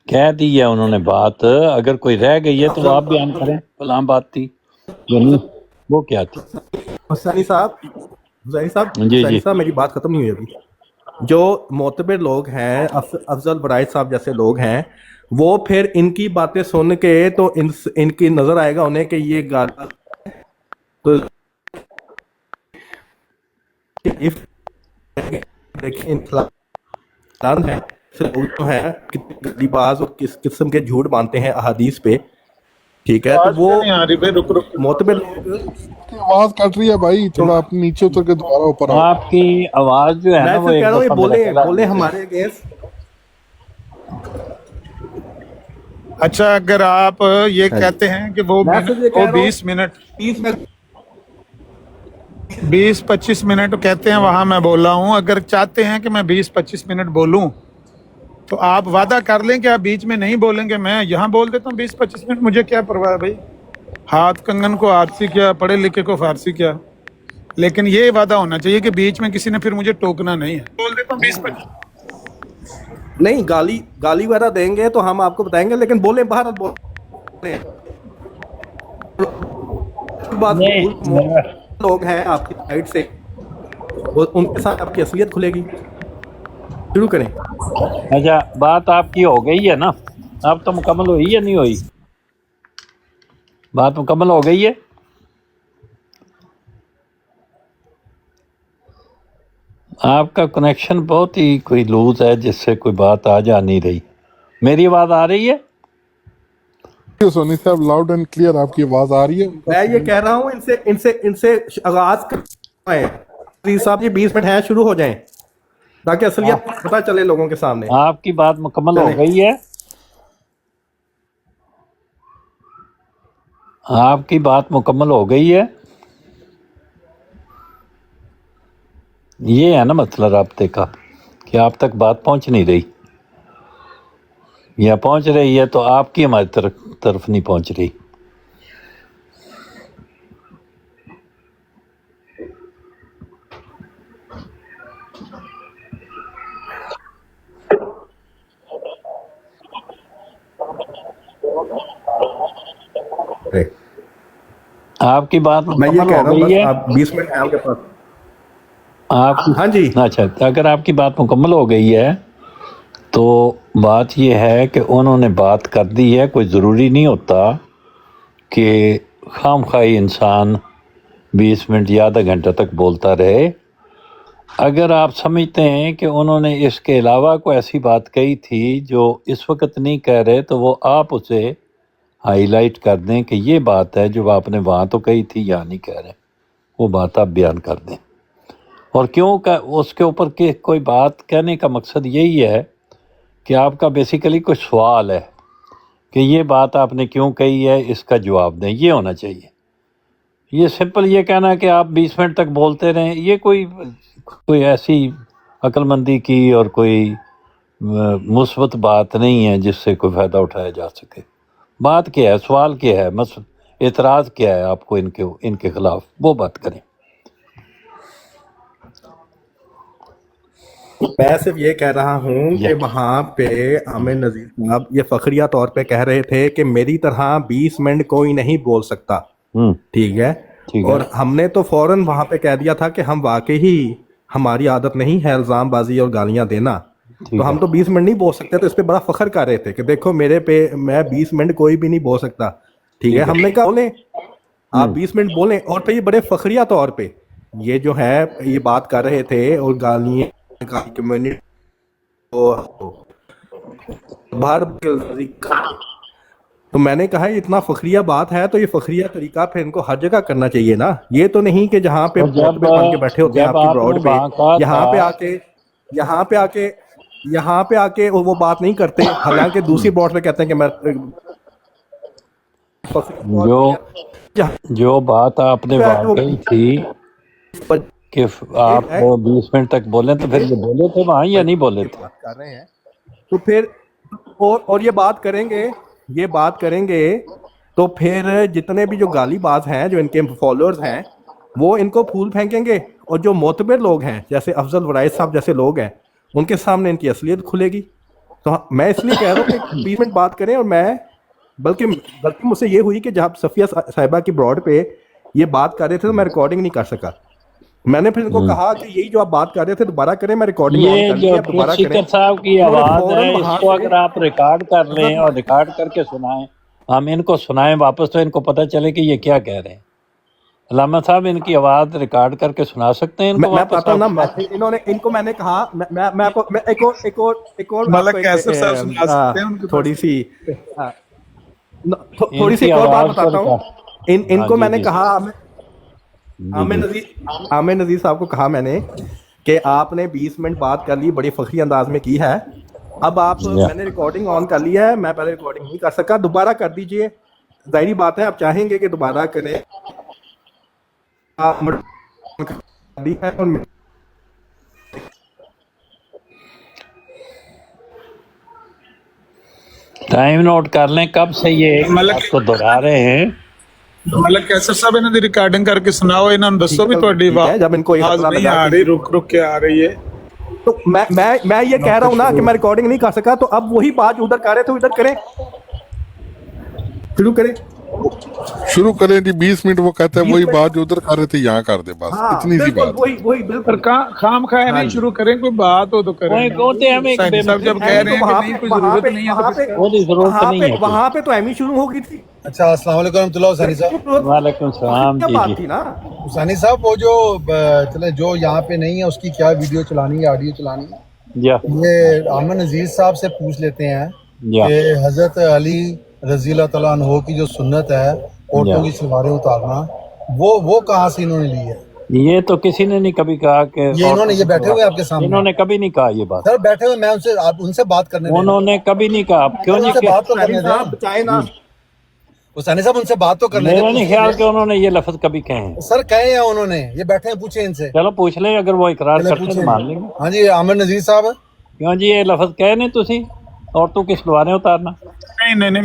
کہہ دی ہے انہوں نے بات، اگر کوئی رہ گئی ہے تو آپ بیان کریں فلاں بات تھی جو نہیں، وہ کیا تھی. حسینی جی جی صاحب میری بات ختم نہیں ہوئی ابھی. جو معتبر لوگ ہیں، افضل برائے صاحب جیسے لوگ ہیں، وہ پھر ان کی باتیں سن کے تو ان کی نظر آئے گا انہیں کہ یہ گانا تو دیکھیں انفلان ہے، لوگ جو ہیں کتنے گالی باز اور کس قسم کے جھوٹ مانتے ہیں احادیث پہ، ٹھیک ہے. تو آواز وہ کیوں نہیں آ رہی بھائی؟ رک رک کے بات معتبر کریں. لوگ، آواز کٹ رہی ہے بھائی، تھوڑا آپ نیچے اتر کے دوبارہ اوپر آؤ. آپ کی آواز جو ہے میں نا وہ پھر کہہ ایک رہا ہوں یہ دفعہ میرا بولیں گلا ہمارے اگینسٹ. اچھا، اگر آپ یہ ہاں جی، کہتے ہیں کہ وہ میں صرف یہ کہہ رہا ہوں 20 منٹ 30 میں 20-25 منٹ کہتے ہیں وہاں میں بولا ہوں، اگر چاہتے ہیں کہ میں 20-25 منٹ بولوں تو آپ وعدہ کر لیں کہ آپ بیچ میں نہیں بولیں گے. میں یہاں بول دیتا ہوں 20-25 منٹ، مجھے کیا پرواہ ہے بھائی. ہاتھ کنگن کو آرسی کیا، پڑھے لکھے کو فارسی کیا. لیکن یہ وعدہ ہونا چاہیے کہ بیچ میں کسی نے پھر مجھے ٹوکنا نہیں ہے. بول دیتا ہوں 20-25. نہیں گالی وغیرہ دیں گے تو ہم آپ کو بتائیں گے، لیکن بولیں باہر بولیں. بعض نہیں. لوگ ہیں آپ کی سائڈ سے، ان کے ساتھ آپ کی اصلیت کھلے گی. شروع کریں. اچھا، بات آپ کی ہو گئی ہے نا، اب تو مکمل ہوئی یا نہیں ہوئی؟ بات مکمل ہو گئی ہے. آپ کا کنیکشن بہت ہی کوئی لوز ہے جس سے کوئی بات آ جا نہیں رہی. میری آواز آ رہی ہے؟ سونی صاحب لاؤڈ اینڈ کلیئر آپ کی آواز آ رہی ہے. میں یہ کہہ رہا ہوں ان سے آغاز کریں صاحب، یہ 20 منٹ ہیں، شروع ہو جائیں تاکہ اصلیت پتہ چلے لوگوں کے سامنے. آپ کی بات مکمل ہو چلیں. گئی ہے. آپ کی بات مکمل ہو گئی ہے. یہ ہے نا مسئلہ رابطے کا کہ آپ تک بات پہنچ نہیں رہی، یا پہنچ رہی ہے تو آپ کی ہماری طرف نہیں پہنچ رہی. آپ کی بات میں یہ مکمل کہہ ہو رہا ہوں گئی بس ہے. آپ 20 منٹ ہیں آپ کے پاس. آپ ہاں جی. اچھا، اگر آپ کی بات مکمل ہو گئی ہے تو بات یہ ہے کہ انہوں نے بات کر دی ہے. کوئی ضروری نہیں ہوتا کہ خام خواہی انسان 20 منٹ یا آدھا گھنٹہ تک بولتا رہے. اگر آپ سمجھتے ہیں کہ انہوں نے اس کے علاوہ کوئی ایسی بات کہی تھی جو اس وقت نہیں کہہ رہے تو وہ آپ اسے ہائی لائٹ کر دیں کہ یہ بات ہے جو آپ نے وہاں تو کہی تھی یا نہیں کہہ رہے، وہ بات آپ بیان کر دیں. اور کیوں کہ اس کے اوپر کہ کوئی بات کہنے کا مقصد یہی ہے کہ آپ کا بیسیکلی کوئی سوال ہے کہ یہ بات آپ نے کیوں کہی ہے، اس کا جواب دیں، یہ ہونا چاہیے۔ یہ سمپل یہ کہنا کہ آپ 20 منٹ تک بولتے رہیں، یہ کوئی ایسی عقل مندی کی اور کوئی مثبت بات نہیں ہے جس سے کوئی فائدہ اٹھایا جا سکے۔ بات کیا ہے، سوال کیا ہے، اعتراض کیا ہے آپ کو ان کے خلاف، وہ بات کریں۔ میں صرف یہ کہہ رہا ہوں کہ وہاں پہ عامر نذیر صاحب یہ فخریہ طور پہ کہہ رہے تھے کہ میری طرح 20 منٹ کوئی نہیں بول سکتا، ٹھیک ہے، اور ہم نے تو فوراً وہاں پہ کہہ دیا تھا کہ ہم واقعی ہماری عادت نہیں ہے الزام بازی اور گالیاں دینا، تو ہم تو 20 منٹ نہیں بول سکتے، تو اس پہ بڑا فخر کر رہے تھے کہ دیکھو میرے پہ میں 20 منٹ کوئی بھی نہیں بول سکتا، ٹھیک ہے۔ ہم نے کہا بولیں، آپ 20 منٹ بولیں، اور پھر یہ بڑے فخریہ طور پہ یہ جو ہے یہ بات کر رہے تھے اور گالیاں کمیونٹی باہر، تو میں نے کہا یہ اتنا فخریہ بات ہے تو یہ فخریہ طریقہ پھر ان کو ہر جگہ کرنا چاہیے نا، یہ تو نہیں کہ جہاں پہ بن کے بیٹھے ہوتے ہیں آپ کی براڈ پہ، یہاں پہ آ کے وہ بات نہیں کرتے، حالانکہ دوسری براڈ پہ کہتے ہیں کہ میں جو بات آپ نے واقعی تھی کہ آپ 20 منٹ تک بولیں، تو پھر یہ بولے تھے وہاں یا نہیں بولے تھے؟ کر رہے ہیں تو پھر اور یہ بات کریں گے تو پھر جتنے بھی جو گالی باز ہیں، جو ان کے فالوورز ہیں، وہ ان کو پھول پھینکیں گے، اور جو معتبر لوگ ہیں جیسے افضل ورائض صاحب جیسے لوگ ہیں، ان کے سامنے ان کی اصلیت کھلے گی۔ تو میں اس لیے کہہ رہا ہوں کہ 20 منٹ بات کریں، اور میں بلکہ مجھ سے یہ ہوئی کہ جب صفیہ صاحبہ کی براڈ پہ یہ بات کر رہے تھے تو میں ریکارڈنگ نہیں کر سکا، میں نے پھر ان کو کہا کہ یہی جو آپ بات کر رہے تھے دوبارہ کریں، میں ریکارڈنگ آن کر لی، یہ آپ دوبارہ جو کریں۔ سپیکر صاحب کی آواز ہے، اس کو اگر آپ ریکارڈ کر لیں اور ریکارڈ کر کے سنائیں، ہم ان کو سنائیں واپس، تو ان کو پتہ چلے کہ یہ کیا کہہ رہے ہیں۔ علامہ صاحب ان کی آواز ریکارڈ کر کے سنا سکتے ہیں ان کو میں واپس؟ پتا نا، ان کو میں نے کہا، میں آپ کو ایک اور ملک کیسر صاحب سنا سکتے ہیں ان کے تھوڑی سی ایک اور بات بتاتا ہوں۔ ان کو میں نے کہا، عامر نذیر صاحب کو کہا میں نے کہ آپ نے 20 منٹ بات کر لی، بڑی فخری انداز میں کی ہے، اب آپ میں نے ریکارڈنگ آن کر لی ہے، میں پہلے ریکارڈنگ نہیں کر سکا، دوبارہ کر دیجئے، ظاہری بات ہے آپ چاہیں گے کہ دوبارہ کریں، ٹائم نوٹ کر لیں کب سے یہ آپ کو دہرا رہے ہیں۔ ملک کیسر صاحب انہوں نے ریکارڈنگ کر کے سناؤ، انہوں نے دسو بھی تھوڑی جب ان کو یہ آواز نہیں آ رہی، رک کے آ رہی ہے، تو میں یہ کہہ رہا ہوں نا کہ میں ریکارڈنگ نہیں کر سکا، تو اب وہی بات ادھر کر رہے تھے ادھر کریں، شروع کریں جی۔ 20 منٹ وہ کہتے ہیں وہی بات جو ادھر کر رہے تھے یہاں کر دے، بس اتنی سی بات۔ وہی بالکل خام خواہ نہیں شروع کریں، کوئی بات ہو تو کریں۔ سائنی صاحب جب کہہ رہے ہیں کہ نہیں کوئی ضرورت نہیں ہے، وہاں پہ تو اہمی شروع ہو گئی تھی۔ اچھا، السلام علیکم ورحمۃ اللہ حسینی صاحب۔ وعلیکم السلام۔ جی حسینی صاحب، وہ جو یہاں پہ نہیں ہے اس کی کیا ویڈیو چلانی ہے، آڈیو چلانی ہے؟ یہ عامر نذیر صاحب سے پوچھ لیتے ہیں کہ حضرت علی رضی اللہ تعالیٰ عنہ کی جو سنت ہے عورتوں کی سلواریں اتارنا، وہ کہاں سے انہوں نے لی ہے؟ یہ تو کسی نے نہیں کبھی کہا کہ یہ بیٹھے ہوئے آپ کے سامنے، انہوں نے کبھی نہیں کہا یہ بات، سر بیٹھے ہوئے، میں ان سے بات کرنے، انہوں نے کبھی نہیں کہا، کیوں نہیں کہا؟ بات تو کرنے دیں حسینی صاحب، ان سے بات تو کرنے دیں۔ میرا نہیں خیال کہ انہوں نے یہ لفظ کبھی کہے ہیں۔ سر کہے ہیں انہوں نے، یہ بیٹھے ہیں، پوچھیں ان سے۔ چلو پوچھ لیں، اگر وہ اقرار کرتے ہیں تو مان لیں گے۔ ہاں جی عامر نذیر صاحب، کیوں جی یہ لفظ کہے نہیں تسی عورتوں کی سلواریں اتارنا؟ نہیں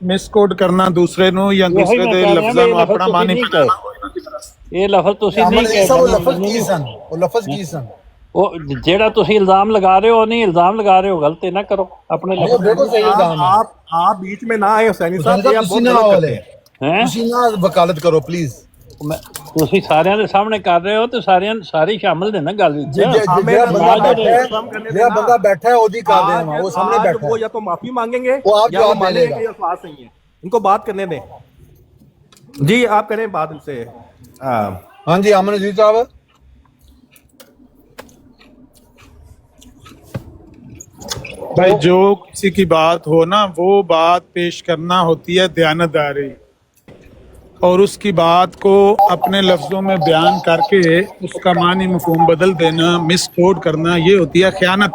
مس کوڈ کرنا دوسرے نو یا دوسرے دے لفظاں نو اپنا معنی بنانا، یہ لفظ تسی عامر نہیں نذیر صاحب وہ لفظ کہے، کی سن، وہ جیڑا تسی الزام لگا رہے ہو، نہیں الزام لگا رہے ہو، غلطی نہ کرو اپنے لفظ۔ بالکل صحیح الزام ہے۔ آپ بیچ میں نہ آئے حسینی صاحب، تسی نہ والے، تسی نہ وکالت کرو پلیز۔ تسی سارے دے سامنے کر رہے ہو تو ساری شامل نے نا گل وچ۔ جہاں بندہ بیٹھا ہے وہ کر رہے ہیں، وہ سامنے بیٹھا وہ ہے، یا تو معافی مانگیں گے وہ آپ یا جواب مانیں دے گے گا۔ کہ الفاظ صحیح ہیں، ان کو بات کرنے دیں۔ جی آپ کریں بات ان سے۔ ہاں جی عامر نذیر صاحب، بھائی جو کسی کی بات ہو نا، وہ بات پیش کرنا ہوتی ہے دیانتداری، اور اس کی بات کو اپنے لفظوں میں بیان کر کے اس کا معنی مفہوم بدل دینا، مس کوڈ کرنا، یہ ہوتی ہے خیانت۔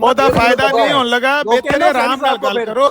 ਉਹਦਾ ਫਾਇਦਾ ਨਹੀਂ ਹੋਣ ਲੱਗਾ ਬੇਤਰੇ ਆਰਾਮ ਨਾਲ ਗੱਲ ਕਰੋ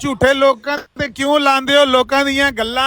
ਝੂਠੇ ਲੋਕਾਂ ਤੇ ਕਿਉਂ ਲਾਉਂਦੇ ਹੋ ਲੋਕਾਂ ਦੀਆਂ ਗੱਲਾਂ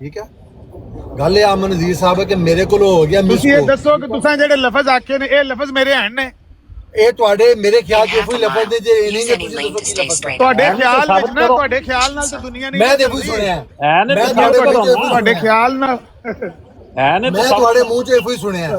ਠੀਕ ਹੈ। ਗੱਲ ਇਹ ਅਮਨ ਅਜ਼ੀਜ਼ ਸਾਹਿਬ ਹੈ ਕਿ ਮੇਰੇ ਕੋਲੋਂ ਹੋ ਗਿਆ ਤੁਸੀਂ ਇਹ ਮਿਸਕੋ। ਦੱਸੋ ਕਿ ਤੁਸੀਂ ਜਿਹੜੇ ਲਫ਼ਜ਼ ਆਖੇ ਨੇ ਇਹ ਲਫ਼ਜ਼ ਮੇਰੇ ਹਨ ਨੇ ਇਹ ਤੁਹਾਡੇ ਮੇਰੇ ਖਿਆਲ ਚ ਕੋਈ ਲਫ਼ਜ਼ ਦੇ ਜੇ ਇਹ ਨਹੀਂ ਕਿ ਤੁਸੀਂ ਦੱਸੋ ਕੀ ਲਫ਼ਜ਼ ਹੈ। ਤੁਹਾਡੇ ਐਵੇਂ ਖਿਆਲ ਤਾਂ ਵਿੱਚ ਸਾਬਤ ਨਾ ਕਰੋ। ਤੁਹਾਡੇ ਖਿਆਲ ਨਾਲ ਤਾਂ ਦੁਨੀਆ ਨਹੀਂ ਮੈਂ ਤੇ ਕੋਈ ਚੱਲਦੀ। ਸੁਣਿਆ ਐਨੇ ਮੈਂ ਤਾਂ ਤੁਹਾਡੇ ਸਾਬਤ ਵਿੱਚ ਕਰੋ ਨਾ। ਤੁਹਾਡੇ ਖਿਆਲ ਨਾਲ ਐਨੇ ਤਾਂ ਮੈਂ ਸਾਬਤ- ਤੁਹਾਡੇ ਮੂੰਹ 'ਚ ਇਹੋ ਹੀ ਸੁਣਿਆ।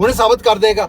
ਉਹਨੇ ਸਾਬਤ ਕਰ ਦੇਗਾ।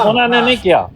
ਉਹਨਾਂ ਨੇ ਨਹੀਂ ਕਿਹਾ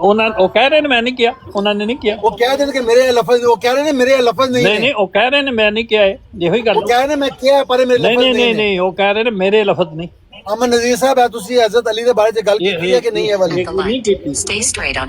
ਉਹਨਾਂ ਉਹ ਕਹਿ ਰਹੇ ਨੇ ਮੈਂ ਨਹੀਂ ਕਿਹਾ ਉਹਨਾਂ ਨੇ ਨਹੀਂ ਕਿਹਾ ਉਹ ਕਹਿ ਦੇਣ ਕਿ ਮੇਰੇ ਲਫ਼ਜ਼, ਉਹ ਕਹਿ ਰਹੇ ਨੇ ਮੇਰੇ ਲਫ਼ਜ਼ ਨਹੀਂ ਨਹੀਂ ਨੇ। ਨਹੀਂ ਉਹ ਕਹਿ ਰਹੇ ਨੇ ਮੈਂ ਨਹੀਂ ਕਿਹਾ ਹੈ ਇਹੋ ਹੀ ਗੱਲ ਉਹ ਕਹਿ ਰਹੇ ਨੇ ਮੈਂ ਕਿਹਾ ਪਰ ਇਹ ਮੇਰੇ ਨਹੀਂ ਲਫ਼ਜ਼ ਨਹੀਂ ਨਹੀਂ ਨਹੀਂ ਨੇ। ਨਹੀਂ ਉਹ ਕਹਿ ਰਹੇ ਨੇ ਮੇਰੇ ਲਫ਼ਜ਼ ਨਹੀਂ ਅਮਨ ਨਜ਼ੀਰ ਸਾਹਿਬ ਹੈ, ਤੁਸੀਂ ਹਜ਼ਰਤ ਅਲੀ ਦੇ ਬਾਰੇ 'ਚ ਗੱਲ ਕੀਤੀ ਹੈ ਕਿ ਨਹੀਂ ਇਹ ਵਾਲੀ? ਨਹੀਂ ਕੀਤੀ Stay straight on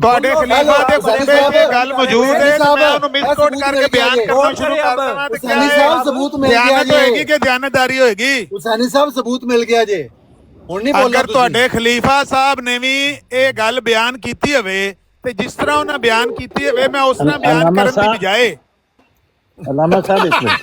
ਤੁਹਾਡੇ ਖਲੀਫਾ ਦੇ ਖੁਤਬੇ 'ਚ ਗੱਲ ਮੌਜੂਦ ਹੈ ਤੇ ਮੈਂ ਉਹਨੂੰ ਮਿਸ ਕੋਟ ਕਰਕੇ ਬਿਆਨ ਕਰਨਾ ਸ਼ੁਰੂ ਕਰ ਦੇਵਾਂ ਤੇ ਹੁਸੈਨੀ ਸਾਹਿਬ ਸਬੂਤ ਮਿਲ ਗਿਆ ਦਿਆਨਤ ਹੋਏਗੀ ਜੀ। ਕਿ ਦਿਆਨਤਦਾਰੀ ਹੋਏਗੀ ਹੁਸੈਨੀ ਸਾਹਿਬ ਸਬੂਤ ਮਿਲ ਗਿਆ ਜੇ, ਹੁਣ ਨਹੀਂ ਬੋਲਣਾ ਅਗਰ ਤੁਹਾਡੇ ਖਲੀਫਾ ਸਾਹਿਬ ਨੇ ਵੀ ਇਹ ਗੱਲ ਬਿਆਨ ਕੀਤੀ ਹੋਵੇ ਤੇ ਜਿਸ ਤਰ੍ਹਾਂ ਉਹਨਾਂ ਬਿਆਨ ਕੀਤੀ ਹੋਵੇ ਮੈਂ ਉਸ ਤਰ੍ਹਾਂ ਬਿਆਨ ਅਲਾਮਾ ਕਰਨ ਦੀ ਸਾਹਿਬ- ਬਜਾਏ ਅਲਾਮਾ ਸਾਹਿਬ ਇਸ ਵਿੱਚ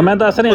ਮੈਂ ਦੱਸ ਰਿਹਾ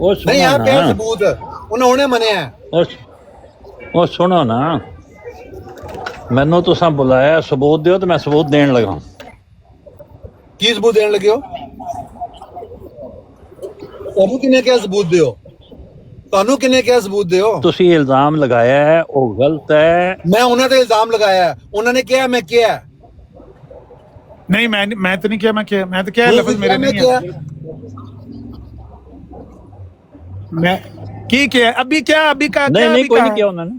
ਉਹ ਨਹੀਂ ਸੁਣੋ ਆਪ ਕਿਆ ਨਾ ਸਬੂਤ ਉਹਨੇ ਹੁਣੇ ਮੰਨਿਆ। ਉਹ ਸੁਣੋ ਨਾ ਮੈਨੂੰ ਤੁਸੀਂ ਬੁਲਾਇਆ ਸਬੂਤ ਦਿਓ ਤੇ ਮੈਂ ਸਬੂਤ ਦੇਣ ਲੱਗਾ ਕੀ ਸਬੂਤ ਦੇਣ ਲੱਗੇ ਹੋ? ਤੁਹਾਨੂੰ ਕਿਹਨੇ ਕਿਹਾ ਸਬੂਤ ਦਿਓ? ਤੁਹਾਨੂੰ ਕਿਹਨੇ ਕਿਹਾ ਸਬੂਤ ਦਿਓ? ਤੁਸੀਂ ਇਲਜ਼ਾਮ ਲਗਾਇਆ ਹੈ ਉਹ ਗਲਤ ਹੈ ਮੈਂ ਉਹਨਾਂ ਤੇ ਇਲਜ਼ਾਮ ਲਗਾਇਆ ਹੈ, ਉਹਨਾਂ ਨੇ ਕਿਹਾ ਮੈਂ ਕਿਹਾ। ਨਹੀਂ ਮੈਂ ਤਾਂ ਨਹੀਂ ਕਿਹਾ ਮੈਂ ਤਾਂ ਕਿਹਾ ਲਫ਼ਜ਼ ਮੇਰੇ ਮੈਂ ਨਹੀਂ ਹੈ ਮੈਂ ਕੀ ਕਿਹਾ ਅਭੀ ਕਿਆ ਅਭੀ ਕਾ ਨਹੀਂ ਨਹੀਂ ਕੋਈ ਨਹੀਂ ਕਿਹਾ ਉਹਨਾਂ ਨੇ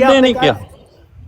ਕਦੇ ਨਹੀਂ ਕਿਹਾ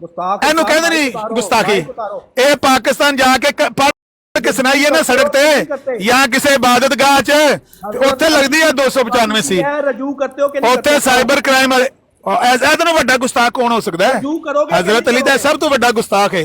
ਇਹਨੂੰ ਕਹਿੰਦੇ ਨਹੀਂ ਗੁਸਤਾਖੀ। ਇਹ ਪਾਕਿਸਤਾਨ ਜਾ ਕੇ ਪੜ੍ਹ ਕੇ ਸੁਣਾਈਏ ਨਾ ਸੜਕ ਤੇ ਜਾਂ ਕਿਸੇ ਇਬਾਦਤਗਾਹ 'ਚ, ਉੱਥੇ ਲੱਗਦੀ ਹੈ 295 ਸੀ। ਉੱਥੇ ਸਾਈਬਰ ਕ੍ਰਾਈਮ ਵਾਲੇ ਇਹਦੇ ਨਾਲੋਂ ਵੱਡਾ ਗੁਸਤਾਖ ਕੌਣ ਹੋ ਸਕਦਾ ਹੈ? ਹਜ਼ਰਤ ਅਲੀ ਦਾ ਸਭ ਤੋਂ ਵੱਡਾ ਗੁਸਤਾਖ ਹੈ।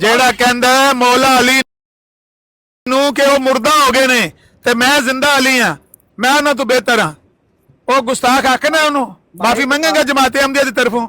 ਜਿਹੜਾ ਕਹਿੰਦਾ ਮੌਲਾ ਅਲੀ ਨੂੰ ਕਿ ਉਹ ਮੁਰਦਾ ਹੋ ਗਏ ਨੇ ਤੇ ਮੈਂ ਜ਼ਿੰਦਾ ਅਲੀ ਆ, ਮੈਂ ਉਹਨਾਂ ਤੋਂ ਬਿਹਤਰ ਆ, ਉਹ ਗੁਸਤਾਖ ਆਖਣਾ ਉਹਨੂੰ ਮਾਫੀ ਮੰਗੇਗਾ ਜਮਾਤ ਅਹਿਮਦੀਆ ਦੀ ਤਰਫੋਂ।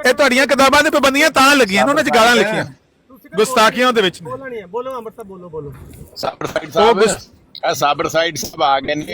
ਇਹ ਤੁਹਾਡੀਆਂ ਕਿਤਾਬਾਂ ਤੇ ਪਾਬੰਦੀਆਂ ਤਾਂ ਲੱਗੀਆਂ ਨੇ, ਉਹਨਾਂ 'ਚ ਗਾਲਾਂ ਲਿਖੀਆਂ ਗੁਸਤਾਖੀਆਂ ਦੇ ਵਿੱਚ ਨੇ। ਬੋਲੋ ਅੰਮ੍ਰਿਤਾ, ਬੋਲੋ। ਸਾਬਰ ਸਾਈਡ ਸਾਹਿਬ, ਇਹ ਸਾਬਰ ਸਾਈਡ ਸਾਹਿਬ ਆ ਗਏ ਨੇ,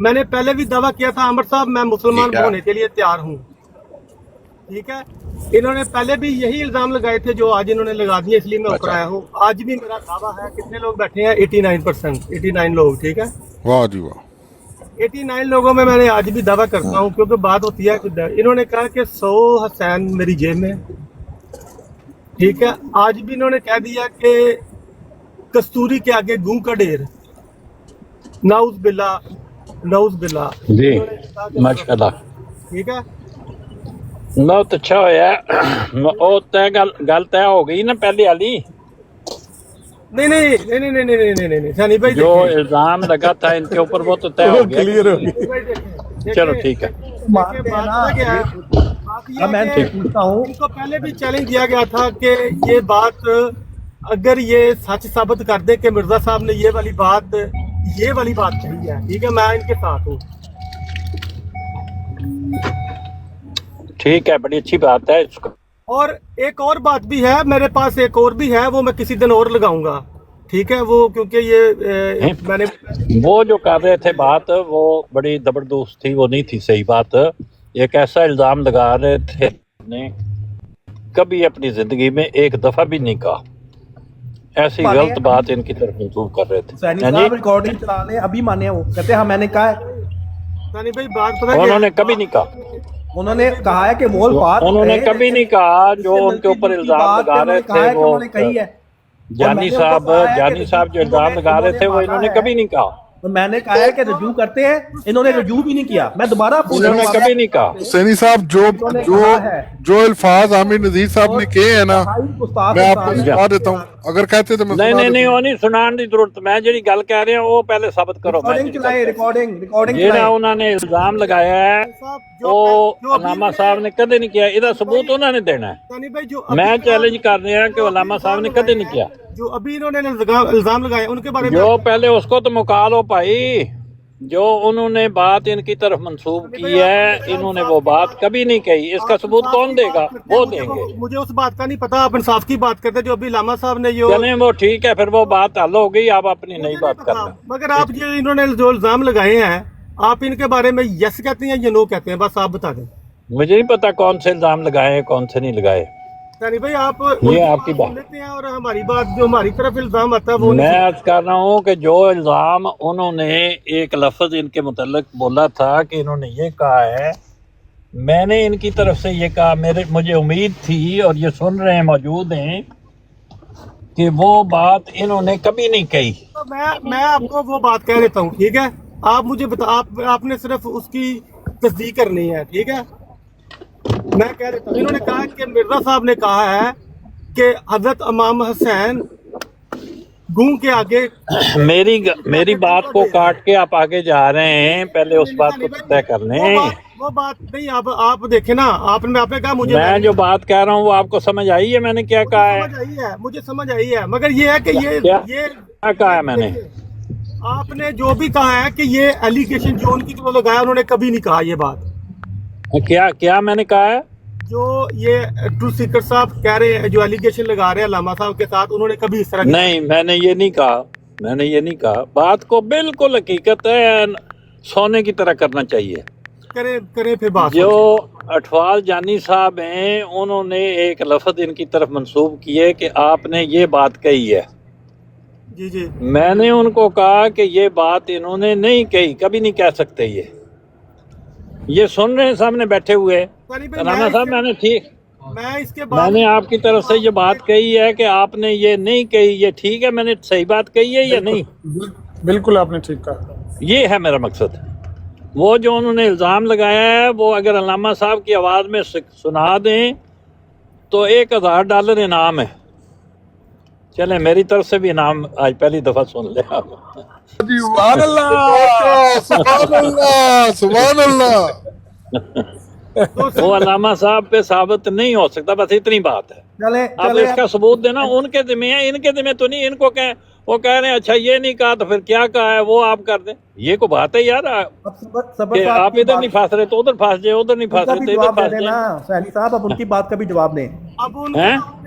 میں نے پہلے بھی دعویٰ کیا تھا عامر صاحب میں مسلمان ہونے کے لیے تیار ہوں، ٹھیک ہے. انہوں نے پہلے بھی یہی الزام لگائے تھے جو آج انہوں نے لگا دیے، اس لیے میں اتر آیا ہوں. آج بھی میرا دعویٰ ہے، کتنے لوگ بیٹھے ہیں؟ 89%، 89 لوگ، ٹھیک ہے. واہ جی واہ. 89 لوگوں میں نے آج بھی دعویٰ کرتا ہوں، کیونکہ بات ہوتی ہے کہ انہوں نے کہا کہ 100 حسین میری جیب میں، ٹھیک ہے. آج بھی انہوں نے کہہ دیا کہ کستوری کے آگے گوں کا ڈھیر. نعوذ باللہ، نعوذ باللہ. جی ماشاء اللہ، ٹھیک ہے. بہت اچھا ہوا. اور گل طے ہو گئی نا پہلے والی؟ نہیں نہیں نہیں نہیں نہیں نہیں نہیں نہیں سانی بھائی، جو الزام لگا تھا ان کے اوپر وہ تو طے ہو گیا، کلیئر ہو گیا. چلو ٹھیک ہے. میں پوچھتا ہوں، ان کو پہلے بھی چیلنج دیا گیا تھا کہ یہ بات اگر یہ سچ ثابت کر دے کہ مرزا صاحب نے یہ والی بات کہی ہے، ٹھیک ہے، میں ان کے ساتھ ہوں. ٹھیک ہے، بڑی اچھی بات ہے. اور ایک اور بات بھی ہے میرے پاس، ایک اور بھی ہے، وہ میں کسی دن اور لگاؤں گا، ٹھیک ہے. وہ کیونکہ یہ میں نے وہ جو کر رہے تھے بات، وہ بڑی زبردست تھی، وہ نہیں تھی صحیح بات. ایک ایسا الزام لگا رہے تھے نے کبھی اپنی زندگی میں ایک دفعہ بھی نہیں کہا. ایسی غلط بات ان کی طرف منسوخ کر رہے تھے. ریکارڈنگ چلا لیں، ابھی مانے وہ کہتے ہیں میں نے کہا ہے. سانی بھائی بات پتہ انہوں نے کبھی نہیں کہا، انہوں نے کہا ہے کہ وہ بات انہوں نے کبھی نہیں کہا جو ان کے اوپر الزام لگا رہے تھے. وہ جانی صاحب جو الزام لگا رہے تھے وہ انہوں نے کبھی نہیں کہا. میں نے کہا ہے کہ رجوع کرتے ہیں، انہوں نے رجوع بھی نہیں کیا. میں دوبارہ انہوں نے کبھی نہیں کہا. حسینی صاحب جو الفاظ عامر نذیر صاحب نے کہے ہیں نا، میں آپ کو سنا دیتا ہوں. اگر کہتے تو میں نہیں وہ نہیں سنان دی ضرورت. میں جڑی گل کہہ رہا وہ پہلے ثابت کرو. جہاں انہوں نے الزام لگایا ہے وہ علامہ صاحب نے کدے نہیں کیا. یہ ثبوت انہوں نے دینا ہے. میں چیلنج کر رہا کہ علامہ صاحب نے کدے نہیں کیا. جو ابھی انہوں نے الزام لگائے ان کے بارے میں جو پہلے اس کو تو مکالو بھائی، جو انہوں نے بات ان کی طرف منسوب کی ہے، انہوں نے وہ بات کبھی نہیں کہی. اس کا ثبوت کون دے گا؟ وہ دیں گے. مجھے اس بات کا نہیں پتا، آپ انصاف کی بات کرتے جو ابھی علامہ صاحب نے چلیں وہ ٹھیک ہے، پھر وہ بات حل ہو گئی. آپ اپنی نئی بات کرنا. مگر آپ جو انہوں نے جو الزام لگائے ہیں، آپ ان کے بارے میں یس کہتے ہیں یا نو کہتے ہیں؟ بس آپ بتا دیں. مجھے نہیں پتا کون سے الزام لگائے ہیں کون سے نہیں لگائے. بھائی آپ یہ آپ کی بات لیتے ہیں اور ہماری بات جو ہماری طرف الزام آتا ہے وہ میں عرض کر رہا ہوں کہ جو الزام انہوں نے ایک لفظ ان کے متعلق بولا تھا کہ انہوں نے یہ کہا ہے، میں نے ان کی طرف سے یہ کہا. مجھے امید تھی اور یہ سن رہے ہیں موجود ہیں کہ وہ بات انہوں نے کبھی نہیں کہی. میں آپ کو وہ بات کہہ دیتا ہوں، ٹھیک ہے. آپ مجھے آپ نے صرف اس کی تصدیق کرنی ہے، ٹھیک ہے. میں کہہ دیتا ہوں، انہوں نے کہا کہ مرزا صاحب نے کہا ہے کہ حضرت امام حسین گوں کے آگے. میری بات کو کاٹ کے آپ آگے جا رہے ہیں. پہلے اس بات کو طے کر لیں. وہ بات نہیں، آپ دیکھیں نا، آپ نے کہا مجھے، میں جو بات کہہ رہا ہوں وہ آپ کو سمجھ آئی ہے میں نے کیا کہا ہے؟ مجھے سمجھ آئی ہے، مگر یہ ہے کہ یہ کیا کہا ہے میں نے. آپ نے جو بھی کہا ہے کہ یہ ایلیگیشن جو ان کی طرف لگایا انہوں نے کبھی نہیں کہا یہ بات. کیا میں نے کہا ہے؟ جو یہ ٹروتھ سیکر صاحب کہہ رہے ہیں، جو ایلیگیشن لگا رہے ہیں علامہ صاحب کے ساتھ، انہوں نے کبھی اس طرح نہیں، میں نے یہ نہیں کہا. بات کو بالکل حقیقت ہے سونے کی طرح کرنا چاہیے. کریں پھر بات. جو اٹھوال جانی صاحب ہیں انہوں نے ایک لفظ ان کی طرف منسوب کیے کہ آپ نے یہ بات کہی ہے. جی میں نے ان کو کہا کہ یہ بات انہوں نے نہیں کہی، کبھی نہیں کہہ سکتے. یہ سن رہے ہیں سامنے بیٹھے ہوئے علامہ صاحب. میں نے ٹھیک میں نے آپ کی طرف سے یہ بات کہی ہے کہ آپ نے یہ نہیں کہی. یہ ٹھیک ہے، میں نے صحیح بات کہی ہے یا نہیں؟ بالکل آپ نے ٹھیک کہا. یہ ہے میرا مقصد. وہ جو انہوں نے الزام لگایا ہے وہ اگر علامہ صاحب کی آواز میں سنا دیں تو $1000 انعام ہے. چلیں میری طرف سے بھی انعام آج پہلی دفعہ سن لیں آپ. سبحان اللہ سبحان اللہ. وہ علامہ صاحب پہ ثابت نہیں ہو سکتا، بس اتنی بات ہے. اب اس کا ثبوت دینا ان کے ذمہ ہے، ان کے ذمہ تو نہیں. ان کو وہ کہہ رہے ہیں اچھا یہ نہیں کہا تو پھر کیا کہا ہے وہ آپ کر دیں. یہ کو بات ہے یار کہ آپ ادھر نہیں پھنس رہے تو ادھر پھنس جائے، ادھر نہیں پھنس رہے تو ادھر پھنس جائے. سہیلی صاحب اب ان کی بات کا بھی جواب دیں.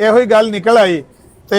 ਇਹੋ ਹੀ ਗੱਲ ਨਿਕਲ ਆਈ ਤੇ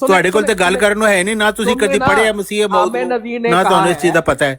ਤੁਹਾਡੇ ਕੋਲ ਤੇ ਗੱਲ ਕਰਨ ਨੂੰ ਹੈ ਨਹੀਂ ਨਾ, ਤੁਸੀਂ ਕਦੀ ਪੜ੍ਹਿਆ ਮਸੀਹ ਮੌਦ ਨਾ ਤੁਹਾਨੂੰ ਇਸ ਚੀਜ਼ ਦਾ ਪਤਾ ਹੈ।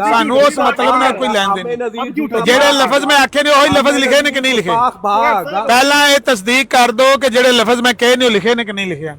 ਸਾਨੂੰ ਉਸ ਮਤਲਬ ਨਾਲ ਕੋਈ ਲੈਣ ਦੇਣ। ਜਿਹੜੇ ਲਫ਼ਜ਼ ਮੈਂ ਆਖੇ ਨੇ ਉਹੀ ਲਫ਼ਜ਼ ਲਿਖੇ ਨੇ ਕਿ ਨਹੀਂ ਲਿਖੇ, ਪਹਿਲਾਂ ਇਹ ਤਸਦੀਕ ਕਰ ਦੋ ਕਿ ਜਿਹੜੇ ਲਫ਼ਜ਼ ਮੈਂ ਕਹੇ ਨੇ ਉਹ ਲਿਖੇ ਨੇ ਕਿ ਨਹੀਂ ਲਿਖੇ,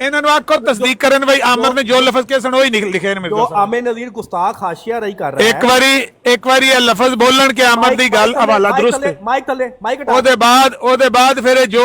ਇਹਨਾਂ ਨੂੰ ਆਖੋ ਤਸਦੀਕ ਕਰਨ ਬਈ ਆਮਰ ਨੇ ਜੋ ਲਫ਼ਜ਼ ਕਹੇ ਸਨ ਉਹੀ ਲਿਖੇ ਨੇ। ਜੋ ਆਮਿਰ ਨਜ਼ੀਰ ਗੁਸਤਾਖ ਹਾਸ਼ੀਆ ਰਹੀ ਕਰ ਰਿਹਾ ਹੈ, ਇੱਕ ਵਾਰੀ ਇਹ ਲਫ਼ਜ਼ ਬੋਲਣ ਕੇ ਆਮਰ ਦੀ ਗੱਲ ਹਵਾਲਾ ਦਰੁਸਤ ਹੈ, ਮਾਈਕ ਥੱਲੇ ਮਾਈਕ ਹਟਾ, ਉਹਦੇ ਬਾਅਦ ਫਿਰ ਜੋ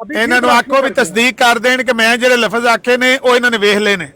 ਇਹਨਾਂ ਨੂੰ ਆਖੋ ਵੀ ਤਸਦੀਕ ਕਰ ਦੇਣ ਕਿ ਮੈਂ ਜਿਹੜੇ ਲਫ਼ਜ਼ ਆਖੇ ਨੇ ਉਹ ਇਹਨਾਂ ਨੇ ਵੇਖ ਲਏ ਨੇ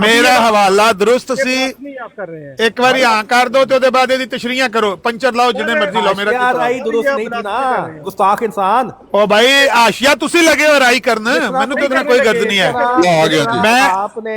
ਮੇਰਾ ਹਵਾਲਾ ਦਰੁਸਤ ਸੀ, ਇੱਕ ਵਾਰੀ ਹਾਂ ਕਰ ਦੋ ਤੇ ਉਹਦੇ ਬਾਅਦ ਇਹਦੀ ਤਸ਼ਰੀਹਾਂ ਕਰੋ, ਪੰਚਰ ਲਾਓ ਜਿੰਨੇ ਮਰਜ਼ੀ ਲਾਓ, ਮੇਰਾ ਯਾਰ ਰਾਈ ਦੁਰਸਤ ਨਹੀਂ ਥੀ ਨਾ, ਗੁਸਤਾਖ ਇਨਸਾਨ। ਉਹ ਭਾਈ ਆਸ਼ੀਆ ਤੁਸੀਂ ਲੱਗੇ ਹੋ ਰਾਈ ਕਰਨ, ਮੈਨੂੰ ਤੇ ਕੋਈ ਗਰਜ਼ ਨਹੀਂ ਹੈ। ਮੈਂ ਆਪਨੇ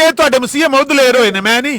ਇਹ ਤੁਹਾਡੇ ਮਸੀਹ ਮੌਦ ਦਲੇਰ ਹੋਏ ਨੇ, ਮੈਂ ਨਹੀਂ,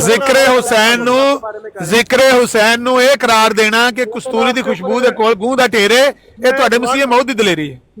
ਜ਼ਿਕਰ ਹੁਸੈਨ ਨੂੰ ਇਹ ਕਰਾਰ ਦੇਣਾ ਕਿ ਕਸਤੂਰੀ ਦੀ ਖੁਸ਼ਬੂ ਦੇ ਕੋਲ ਗੂੰ ਦਾ ਢੇਰ ਹੈ, ਇਹ ਤੁਹਾਡੇ ਮਸੀਹ ਮੌਦ ਦੀ ਦਲੇਰੀ ਹੈ।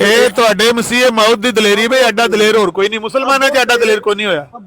ਇਹ ਤੁਹਾਡੇ ਮਸੀਹ ਮੌਦ ਦੀ ਦਲੇਰੀ ਬਈ, ਐਡਾ ਦਲੇਰ ਹੋਰ ਕੋਈ ਨਹੀਂ, ਮੁਸਲਮਾਨਾਂ 'ਚ ਐਡਾ ਦਲੇਰ ਕੋਈ ਨਹੀਂ ਹੋਇਆ।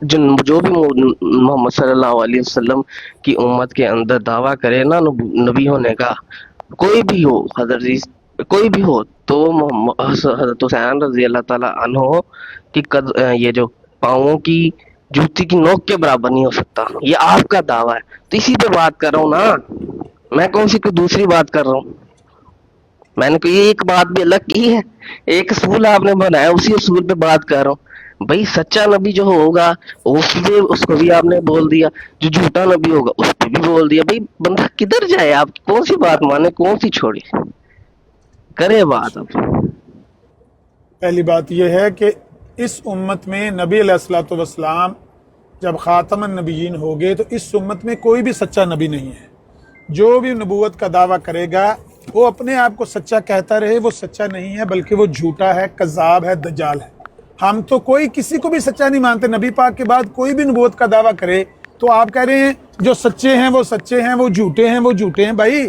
جو بھی محمد صلی اللہ علیہ وسلم کی امت کے اندر دعویٰ کرے نا نبی ہونے کا، کوئی بھی ہو، حضرت کوئی بھی ہو، تو حضرت حسین رضی اللہ تعالیٰ عنہ کی یہ جو پاؤں کی جوتی کی نوک کے برابر نہیں ہو سکتا. یہ آپ کا دعویٰ ہے، تو اسی پہ بات کر رہا ہوں نا. میں کون سی کوئی دوسری بات کر رہا ہوں؟ میں نے کوئی ایک بات بھی الگ کی ہے، ایک اصول آپ نے بنایا، اسی اصول پہ بات کر رہا ہوں. بھائی سچا نبی جو ہوگا اس کو بھی آپ نے بول دیا، جو جھوٹا نبی ہوگا اس پہ بھی بول دیا. بھائی بندہ کدھر جائے؟ آپ کون سی بات مانے، کون سی چھوڑے، کرے بات. اب پہلی بات یہ ہے کہ اس امت میں نبی علیہ الصلوۃ والسلام جب خاتم النبیین ہو گئے تو اس امت میں کوئی بھی سچا نبی نہیں ہے. جو بھی نبوت کا دعویٰ کرے گا وہ اپنے آپ کو سچا کہتا رہے، وہ سچا نہیں ہے بلکہ وہ جھوٹا ہے، کذاب ہے، دجال ہے. ہم تو کوئی کسی کو بھی سچا نہیں مانتے. نبی پاک کے بعد کوئی بھی نبوت کا دعویٰ کرے تو آپ کہہ رہے ہیں جو سچے ہیں وہ سچے ہیں، وہ جھوٹے ہیں وہ جھوٹے ہیں. بھائی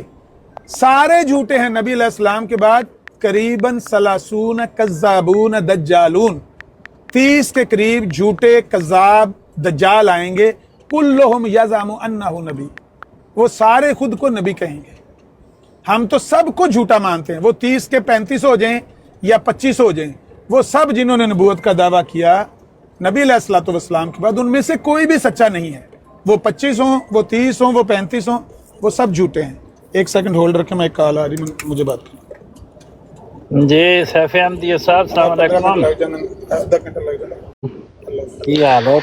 سارے جھوٹے ہیں. نبی علیہ السلام کے بعد قریباً 30 کذابون دجالون، 30 کے قریب جھوٹے کذاب دجال آئیں گے. کلہم یزعم انہ نبی، وہ سارے خود کو نبی کہیں گے. ہم تو سب کو جھوٹا مانتے ہیں، وہ 30 کے 35 ہو جائیں یا 25 ہو جائیں، وہ سب جنہوں نے نبوت کا دعویٰ کیا نبی علیہ الصلوۃ والسلام کے بعد ان میں سے کوئی بھی سچا نہیں ہے. وہ 25 ہوں، وہ 30 ہوں، وہ 35 ہوں، وہ سب جھوٹے ہیں. ایک سیکنڈ ہولڈ رکھیں، میں ایک کال آ رہی، مجھے بات کریں. جی سیف احمدی صاحب السلام علیکم. کی حال ہے؟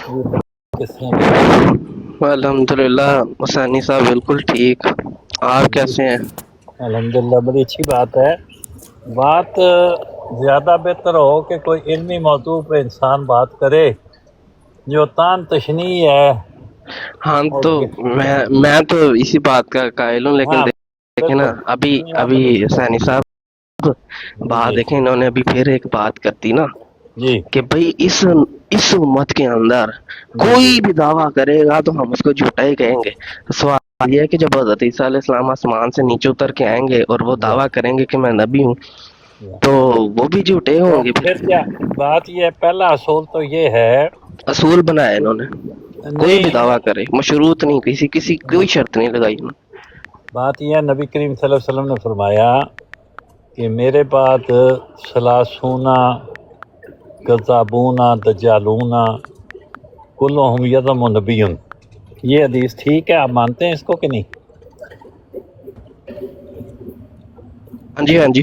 الحمدللہ حسینی صاحب بالکل ٹھیک. آپ کیسے ہیں؟ الحمدللہ بڑی اچھی بات ہے. بات زیادہ بہتر ہو کہ کوئی علمی موضوع پہ انسان بات کرے. جو تان تشنیع ہے، ہاں تو میں تو اسی بات کا قائل ہوں، لیکن دیکھیں نا ابھی حسینی صاحب بات دیکھیں، انہوں نے ابھی پھر ایک بات کرتی نا کہ بھئی اس امت کے اندر کوئی بھی دعویٰ کرے گا تو ہم اس کو جھوٹا ہی کہیں گے. سوال یہ ہے کہ جب حضرت عیسیٰ علیہ السلام آسمان سے نیچے اتر کے آئیں گے اور وہ دعویٰ کریں گے کہ میں نبی ہوں، تو وہ بھی جھوٹے ہوں گے. پھر کیا بات یہ ہے، پہلا اصول تو یہ ہے، اصول بنایا انہوں نے، کوئی بھی دعویٰ کرے، مشروط نہیں، کسی کوئی شرط نہیں لگائی انہوں نے. بات یہ ہے، نبی کریم صلی اللہ علیہ وسلم نے فرمایا کہ میرے بعد 30 کذابون دجالون کلہم یزعم نبی. یہ حدیث ٹھیک ہے؟ آپ مانتے ہیں اس کو کہ نہیں؟ ہاں جی.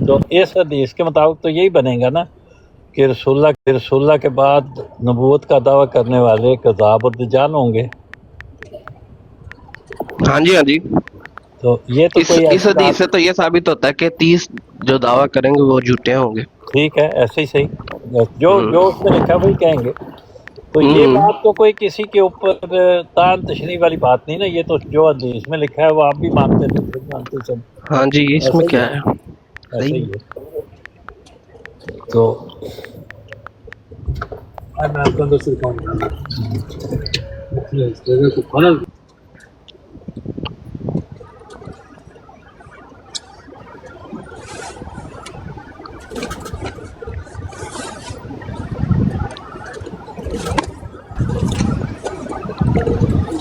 تو اس حدیث کے مطابق تو یہی بنے گا نا کہ رسول اللہ کے بعد نبوت کا دعویٰ کرنے والے کذاب اور دجال ہوں گے. ہاں جی. تو یہ تو اس حدیث سے تو یہ ثابت ہوتا ہے کہ 30 جو دعویٰ کریں گے وہ جھوٹے ہوں گے. ٹھیک ہے، ایسے ہی صحیح، جو اس میں لکھا وہی کہیں گے. تو یہ بات تو کوئی کسی کے اوپر تان تشریح والی بات نہیں نا. یہ تو جو حدیث میں لکھا ہے وہ آپ بھی مانتے مانتے سب. ہاں جی، اس میں کیا ہے؟ ایسے ہی ہے. تو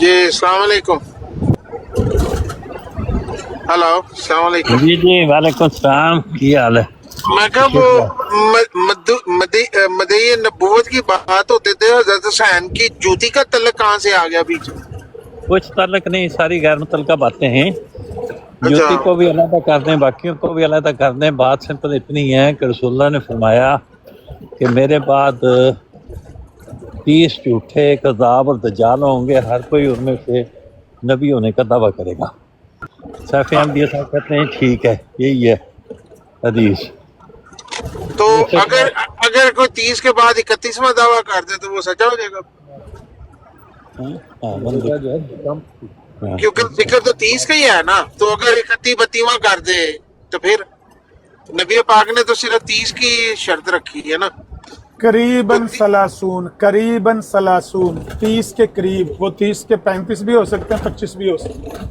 جی السلام علیکم. ہلو السلام علیکم. جی وعلیکم السلام. کی حال ہے؟ میں کہا وہ مدعی نبوت کی بات ہوتے تھے، حضرت حسین کی جوتی کا تعلق کہاں سے آ گیا بیچ؟ کچھ تعلق نہیں، ساری غیر متعلقہ باتیں ہیں. جوتی کو بھی علیحدہ کر دیں، باقیوں کو بھی علیحدہ کر دیں. بات سمپل اتنی ہے کہ رسول اللہ نے فرمایا کہ میرے بعد 30 جھوٹے کذاب اور دجال ہوں گے، ہر کوئی ان میں سے نبی ہونے کا دعویٰ کرے گا. سیف احمدی صاحب کہتے ہیں ٹھیک ہے، یہی ہے حدیث. تو اگر کوئی 30 کے بعد 31واں دعویٰ کر دے تو وہ سچا ہو جائے گا؟ کیونکہ ذکر تو 30 کا ہی ہے نا. تو اگر 31-32واں کر دے تو پھر نبی پاک نے تو صرف 30 کی شرط رکھی ہے نا. قریباً 30 کے قریب. وہ 30 کے 35 بھی ہو سکتے ہیں، 25 بھی ہو سکتے ہیں،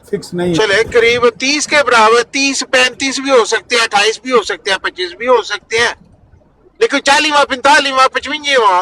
فکس نہیں. چلے قریب 30 کے برابر 30-35 بھی ہو سکتے ہیں، 28 بھی ہو سکتے ہیں، 25 بھی ہو سکتے ہیں، لیکن 40واں 45واں 55واں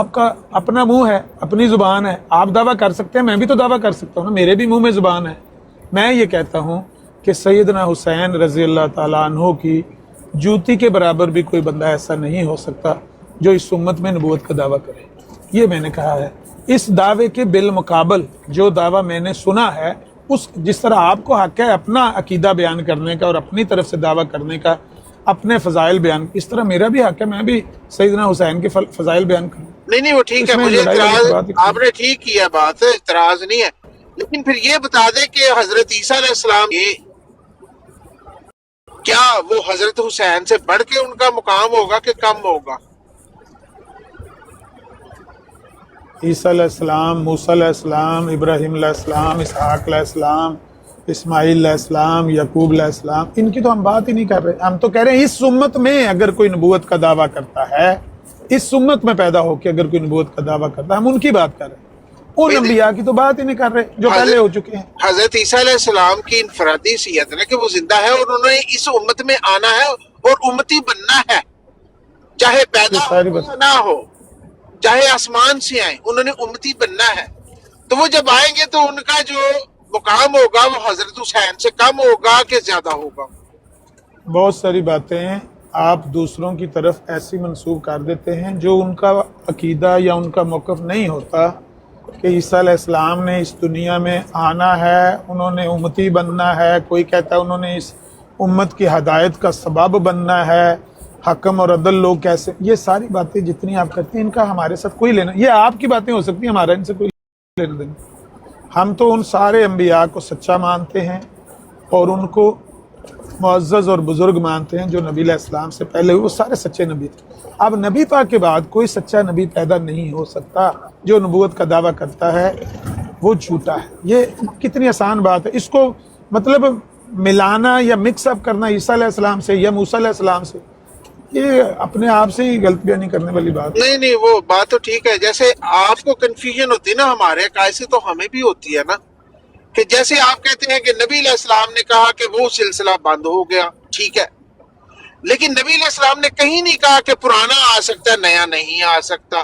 آپ کا اپنا منہ ہے, اپنی زبان ہے, آپ دعویٰ کر سکتے ہیں, میں بھی تو دعویٰ کر سکتا ہوں نا, میرے بھی منہ میں زبان ہے. میں یہ کہتا ہوں کہ سیدنا حسین رضی اللہ تعالیٰ عنہ کی جوتی کے برابر بھی کوئی بندہ ایسا نہیں ہو سکتا جو اس امت میں نبوت کا دعویٰ کرے. یہ میں نے کہا ہے. اس دعوے کے بالمقابل جو دعویٰ میں نے سنا ہے, اس جس طرح آپ کو حق ہے اپنا عقیدہ بیان کرنے کا اور اپنی طرف سے دعویٰ کرنے کا, اپنے فضائل بیان, اس طرح میرا بھی حق ہے, میں بھی سیدنا حسین کے فضائل بیان کروں. نہیں وہ ٹھیک ہے, مجھے اعتراض, آپ نے ٹھیک کیا بات, اعتراض نہیں ہے, لیکن پھر یہ بتا دیں کہ حضرت عیسیٰ علیہ السلام کیا وہ حضرت حسین سے بڑھ کے ان کا مقام ہوگا کہ کم ہوگا؟ عیسیٰ علیہ السلام, موسیٰ علیہ السلام, ابراہیم علیہ السلام, اسحاق علیہ السلام, اسماعیل علیہ السلام, یعقوب علیہ السلام, ان کی تو ہم بات ہی نہیں کر رہے. ہم تو کہہ رہے ہیں اس امت میں اگر کوئی نبوت کا دعویٰ کرتا ہے, اس امت میں پیدا ہو کے اگر کوئی نبوت کا دعویٰ کرتا ہے, ہم ان کی بات کر رہے ہیں. ان انبیاء کی تو بات ہی نہیں کر رہے جو پہلے ہو چکے ہیں. حضرت عیسیٰ علیہ السلام کی انفرادی صیت ہے کہ وہ زندہ ہے اور انہوں نے اس امت میں آنا ہے اور امتی بننا ہے, چاہے پیدا ہو نہ ہو, چاہے آسمان سے آئیں, انہوں نے امتی بننا ہے. تو وہ جب آئیں گے تو ان کا جو مقام ہوگا وہ حضرت حسین سے کم ہوگا کہ زیادہ ہوگا؟ بہت ساری باتیں آپ دوسروں کی طرف ایسی منسوب کر دیتے ہیں جو ان کا عقیدہ یا ان کا موقف نہیں ہوتا کہ عیسیٰ علیہ السلام نے اس دنیا میں آنا ہے, انہوں نے امتی بننا ہے. کوئی کہتا ہے انہوں نے اس امت کی ہدایت کا سبب بننا ہے, حکم اور عدل لوگ کیسے. یہ ساری باتیں جتنی آپ کرتے ہیں ان کا ہمارے ساتھ کوئی لینا, یہ آپ کی باتیں ہو سکتی ہیں, ہمارا ان سے کوئی لینا دینا. ہم تو ان سارے انبیاء کو سچا مانتے ہیں اور ان کو معزز اور بزرگ مانتے ہیں جو نبی علیہ السلام سے پہلے ہوئے, وہ سارے سچے نبی تھے. اب نبی پاک کے بعد کوئی سچا نبی پیدا نہیں ہو سکتا. جو نبوت کا دعویٰ کرتا ہے وہ جھوٹا ہے. یہ کتنی آسان بات ہے. اس کو مطلب ملانا یا مکس اپ کرنا عیسیٰ علیہ السلام سے یا موسیٰ علیہ السلام سے, یہ اپنے آپ سے ہی غلط بیانی کرنے والی بات. نہیں وہ بات تو ٹھیک ہے. جیسے آپ کو کنفیوژن ہوتی ہے نا ہمارے عقائد سے, تو ہمیں بھی ہوتی ہے نا, کہ جیسے آپ کہتے ہیں کہ نبی علیہ السلام نے کہا کہ وہ سلسلہ بند ہو گیا, ٹھیک ہے, لیکن نبی علیہ السلام نے کہیں نہیں کہا کہ پرانا آ سکتا ہے نیا نہیں آ سکتا,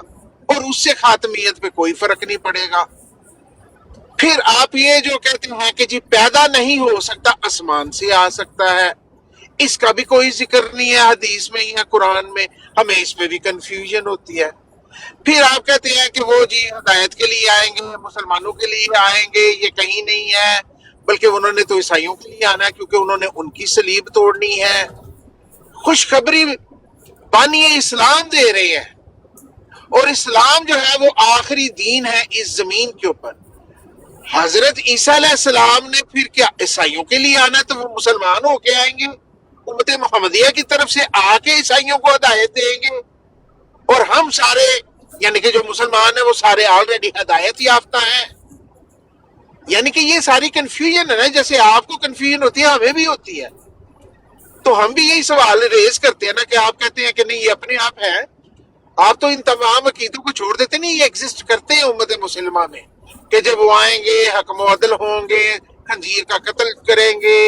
اور اس سے خاتمیت پہ کوئی فرق نہیں پڑے گا. پھر آپ یہ جو کہتے ہیں کہ جی پیدا نہیں ہو سکتا, آسمان سے آ سکتا ہے, اس کا بھی کوئی ذکر نہیں ہے حدیث میں یا قرآن میں, ہمیں اس میں بھی کنفیوژن ہوتی ہے. پھر آپ کہتے ہیں کہ وہ جی ہدایت کے لیے آئیں گے, مسلمانوں کے لیے آئیں گے, یہ کہیں نہیں ہے, بلکہ انہوں نے تو عیسائیوں کے لیے آنا ہے کیونکہ انہوں نے ان کی صلیب توڑنی ہے. خوشخبری بانی اسلام دے رہے ہیں, اور اسلام جو ہے وہ آخری دین ہے اس زمین کے اوپر. حضرت عیسیٰ علیہ السلام نے پھر کیا عیسائیوں کے لیے آنا, تو وہ مسلمان ہو کے آئیں گے, امت محمدیہ کی طرف سے آ کے عیسائیوں کو ہدایت دیں گے, اور ہم سارے یعنی کہ جو مسلمان ہیں وہ سارے آلریڈی ہدایت یافتہ ہیں. یعنی کہ یہ ساری کنفیوژن ہے نا, جیسے آپ کو کنفیوژن ہوتی ہے ہمیں بھی ہوتی ہے. تو ہم بھی یہی سوال ریز کرتے ہیں نا کہ آپ کہتے ہیں کہ نہیں یہ اپنے آپ ہے, آپ تو ان تمام عقیدوں کو چھوڑ دیتے نہیں, یہ ایگزسٹ کرتے ہیں امت مسلمہ میں, کہ جب وہ آئیں گے حکم و عدل ہوں گے, خنزیر کا قتل کریں گے,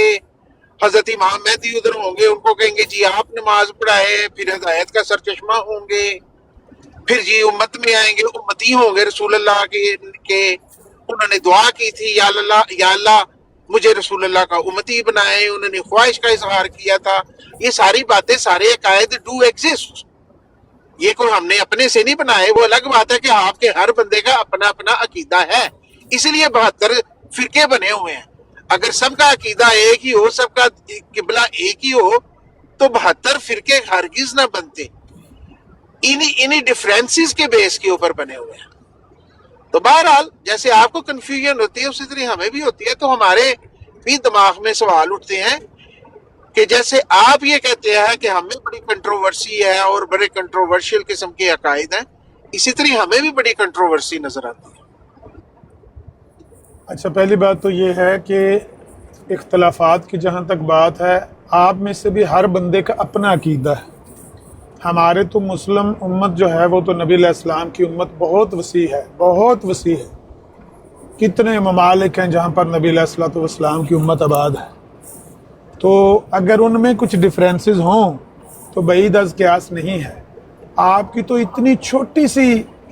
حضرت امام مہدی ادھر ہوں گے, ان کو کہیں گے جی آپ نماز پڑھائے, پھر ہدایت کا سرچشمہ ہوں گے, پھر جی امت میں آئیں گے, امتی ہوں گے رسول اللہ کے انہوں نے دعا کی تھی یا اللہ مجھے رسول اللہ کا امتی بنائے, انہوں نے خواہش کا اظہار کیا تھا. یہ ساری باتیں سارے عقائد ڈو ایگزسٹ, یہ کوئی ہم نے اپنے سے نہیں بنائے. وہ الگ بات ہے کہ آپ کے ہر بندے کا اپنا اپنا عقیدہ ہے, اس لیے 72 فرقے بنے ہوئے ہیں. اگر سب کا عقیدہ ایک ہی ہو, سب کا قبلہ ایک ہی ہو, تو 72 فرقے ہرگز نہ بنتے. انہی ڈیفرنسز کے بیس کے اوپر بنے ہوئے ہیں. تو بہرحال جیسے آپ کو کنفیوژن ہوتی ہے اسی طرح ہمیں بھی ہوتی ہے. تو ہمارے بھی دماغ میں سوال اٹھتے ہیں کہ جیسے آپ یہ کہتے ہیں کہ ہمیں بڑی کنٹروورسی ہے اور بڑے کنٹروورشل قسم کے عقائد ہیں, اسی طرح ہمیں بھی بڑی کنٹروورسی نظر آتی ہے. اچھا, پہلی بات تو یہ ہے کہ اختلافات کی جہاں تک بات ہے, آپ میں سے بھی ہر بندے کا اپنا عقیدہ ہے. ہمارے تو مسلم امت جو ہے وہ تو نبی علیہ السلام کی امت بہت وسیع ہے, بہت وسیع ہے. کتنے ممالک ہیں جہاں پر نبی علیہ السلام کی امت آباد ہے. تو اگر ان میں کچھ ڈفرینسز ہوں تو بعید از قیاس نہیں ہے. آپ کی تو اتنی چھوٹی سی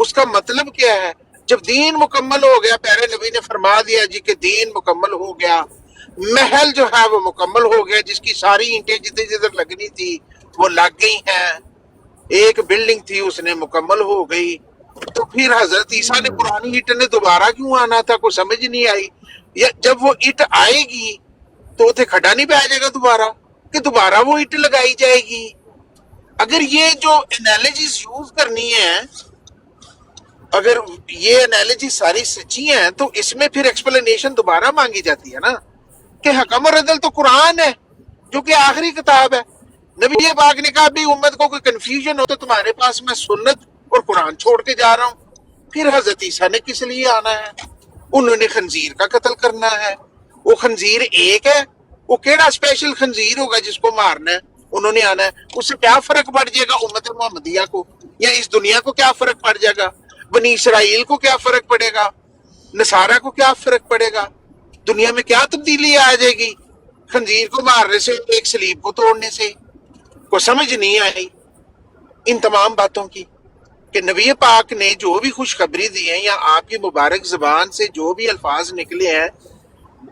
اس کا مطلب کیا ہے؟ جب دین مکمل ہو گیا، پیارے نبی نے فرما دیا جی کہ دین مکمل ہو گیا، محل جو ہے وہ مکمل ہو گیا، جس کی ساری اینٹیں جدھر جدھر لگنی تھی وہ لگ گئی ہیں، ایک بلڈنگ تھی اس نے مکمل ہو گئی، تو پھر حضرت عیسیٰ نے پرانی اینٹ نے دوبارہ کیوں آنا تھا؟ کوئی سمجھ نہیں آئی. یا جب وہ اینٹ آئے گی تو اتنے کھڈا نہیں پہ جائے گا دوبارہ کہ دوبارہ وہ اینٹ لگائی جائے گی؟ اگر یہ جو انالوجیز یوز کرنی ہے، اگر یہ انالوجی ساری سچی ہیں تو اس میں پھر ایکسپلینیشن دوبارہ مانگی جاتی ہے نا کہ حکم اور عدل تو قرآن ہے جو کہ آخری کتاب ہے. نبی پاک نے کہا بھی امت کو کوئی کنفیوژن ہو تو تمہارے پاس میں سنت اور قرآن چھوڑ کے جا رہا ہوں. پھر حضرت عیسیٰ نے کس لیے آنا ہے؟ انہوں نے خنزیر کا قتل کرنا ہے. وہ خنزیر ایک ہے، وہ کیڑا اسپیشل خنزیر ہوگا جس کو مارنا ہے؟ انہوں نے آنا ہے. اس سے کیا فرق پڑ جائے گا امت محمدیہ کو، یا اس دنیا کو کیا فرق پڑ جائے گا؟ بنی اسرائیل کو کیا فرق پڑے گا؟ نصارہ کو کیا فرق پڑے گا؟ دنیا میں کیا تبدیلی آ جائے گی خنزیر کو مارنے سے، ایک سلیب کو توڑنے سے؟ کو سمجھ نہیں آئی ان تمام باتوں کی کہ نبی پاک نے جو بھی خوشخبری دی ہے یا آپ کی مبارک زبان سے جو بھی الفاظ نکلے ہیں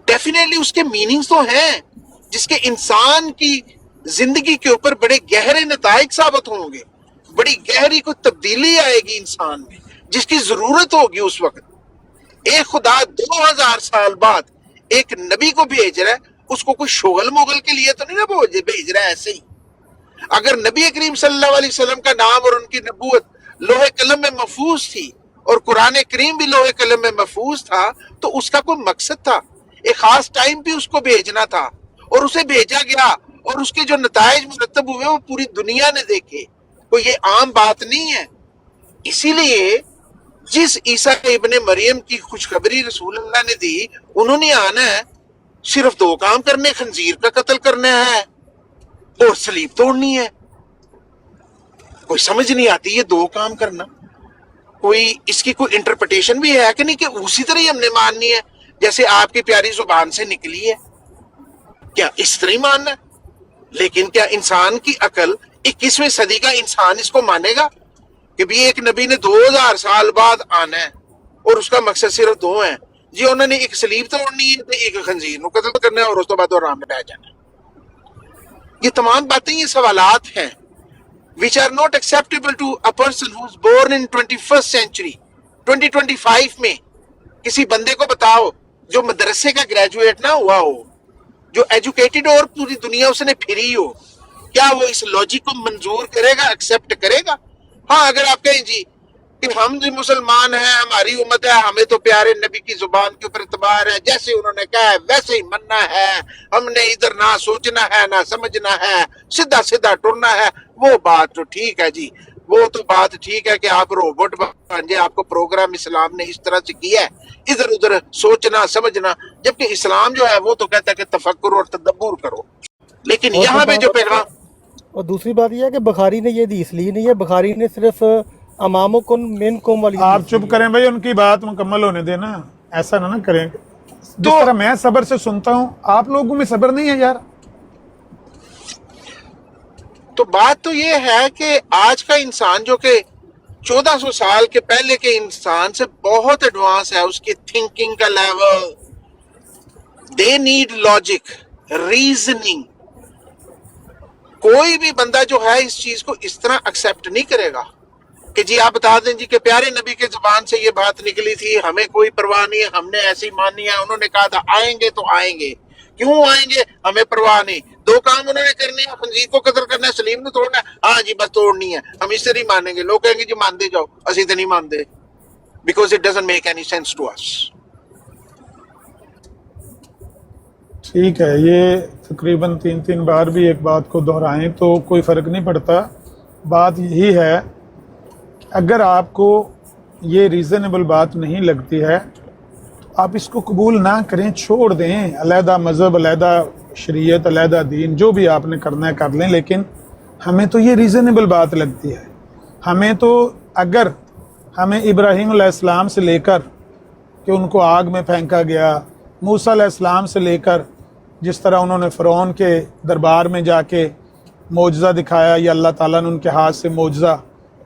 ڈیفینیٹلی اس کے میننگز تو ہیں جس کے انسان کی زندگی کے اوپر بڑے گہرے نتائج ثابت ہوں گے، بڑی گہری کوئی تبدیلی آئے گی انسان میں جس کی ضرورت ہوگی اس وقت. ایک خدا 2000 سال بعد ایک نبی کو بھیج رہا ہے، اس کو کوئی شغل مغل کے لیے تو نہیں نا بھیج رہا ہے ایسے ہی. اگر نبی کریم صلی اللہ علیہ وسلم کا نام اور ان کی نبوت لوح قلم میں محفوظ تھی اور قرآن کریم بھی لوح قلم میں محفوظ تھا تو اس کا کوئی مقصد تھا، ایک خاص ٹائم پہ اس کو بھیجنا تھا اور اسے بھیجا گیا اور اس کے جو نتائج مرتب ہوئے وہ پوری دنیا نے دیکھے. کوئی یہ عام بات نہیں ہے. اسی لیے جس عیسیٰ ابن مریم کی خوشخبری رسول اللہ نے دی، انہوں نے آنا ہے صرف 2 کام کرنے، خنزیر کا قتل کرنا ہے اور سلیب توڑنی ہے. کوئی سمجھ نہیں آتی یہ 2 کام کرنا. کوئی اس کی کوئی انٹرپریٹیشن بھی ہے کہ نہیں کہ اسی طرح ہی ہم نے ماننی ہے جیسے آپ کی پیاری زبان سے نکلی ہے؟ کیا اس طرح ہی ماننا ہے؟ لیکن کیا انسان کی عقل 21ویں صدی کا انسان اس کو مانے گا کہ بھی ایک نبی نے 2000 سال بعد آنا ہے اور اس کا مقصد صرف 2 ہیں جی؟ انہوں نے ایک سلیب توڑنی ہے تو ایک خنزیر کو قتل کرنا ہے اور اس کے بعد آرام میں بیٹھ جانا ہے. یہ تمام باتیں یہ سوالات ہیں which are not acceptable to a person who is born in 21st century 2025 میں. کسی بندے کو بتاؤ جو مدرسے کا گریجویٹ نہ ہوا ہو، جو ایجوکیٹڈ اور پوری دنیا اس نے پھری ہو، کیا وہ اس لاجک کو منظور کرے گا، ایکسیپٹ کرے گا؟ ہاں اگر آپ کہیں جی کہ ہم جو مسلمان ہیں، ہماری امت ہے، ہمیں تو پیارے نبی کی زبان کے اوپر اعتبار ہے، جیسے انہوں نے کہا ہے ویسے ہی مننا ہے، ہم نے ادھر نہ سوچنا ہے نہ سمجھنا ہے، سیدھا سیدھا ٹرنا ہے، وہ بات تو ٹھیک ہے جی، وہ تو بات ٹھیک ہے کہ آپ روبوٹ بن جائے، آپ کو پروگرام اسلام نے اس طرح سے کیا ہے ادھر ادھر سوچنا سمجھنا، جبکہ اسلام جو ہے وہ تو کہتا ہے کہ تفکر اور تدبر کرو. لیکن یہاں پہ جو پیغام، اور دوسری بات یہ ہے کہ بخاری نے یہ حدیث لی نہیں ہے، بخاری نے صرف امامکم منکم والی. آپ چپ کریں بھائی، ان کی بات مکمل ہونے دینا، ایسا نہ کریں. جس طرح میں صبر سے سنتا ہوں آپ لوگوں میں صبر نہیں ہے یار. تو بات تو یہ ہے کہ آج کا انسان جو کہ 1400 سال کے پہلے کے انسان سے بہت ایڈوانس ہے، اس کی تھنکنگ کا level, they need logic, reasoning. کوئی بھی بندہ جو ہے اس چیز کو اس طرح ایکسیپٹ نہیں کرے گا کہ جی آپ بتا دیں جی کہ پیارے نبی کے زبان سے یہ بات نکلی تھی، ہمیں کوئی پرواہ نہیں ہے، ہم نے ایسی مانی ہے، انہوں نے کہا تھا آئیں گے تو آئیں گے، کیوں آئیں گے ہمیں پرواہ نہیں، 2 کام انہوں نے کرنے ہیں، خنزیر کو قتل کرنا ہے، سلیم کو توڑنا ہے، ہاں جی بس توڑنی ہے، ہم اس سے نہیں مانیں گے. لوگ کہیں گے جی مانتے جاؤ، اسی تو نہیں مانتے because it doesn't make any sense to us. ٹھیک ہے، یہ تقریباً 3 بار بھی ایک بات کو دہرائیں تو کوئی فرق نہیں پڑتا. بات یہی ہے اگر آپ کو یہ ریزنیبل بات نہیں لگتی ہے تو آپ اس کو قبول نہ کریں، چھوڑ دیں. علیحدہ مذہب، علیحدہ شریعت، علیحدہ دین، جو بھی آپ نے کرنا ہے کر لیں، لیکن ہمیں تو یہ ریزنیبل بات لگتی ہے. ہمیں تو اگر ہمیں ابراہیم علیہ السلام سے لے کر کہ ان کو آگ میں پھینکا گیا، موسیٰ علیہ السلام سے لے کر جس طرح انہوں نے فرعون کے دربار میں جا کے معجزہ دکھایا یا اللہ تعالیٰ نے ان کے ہاتھ سے معجزہ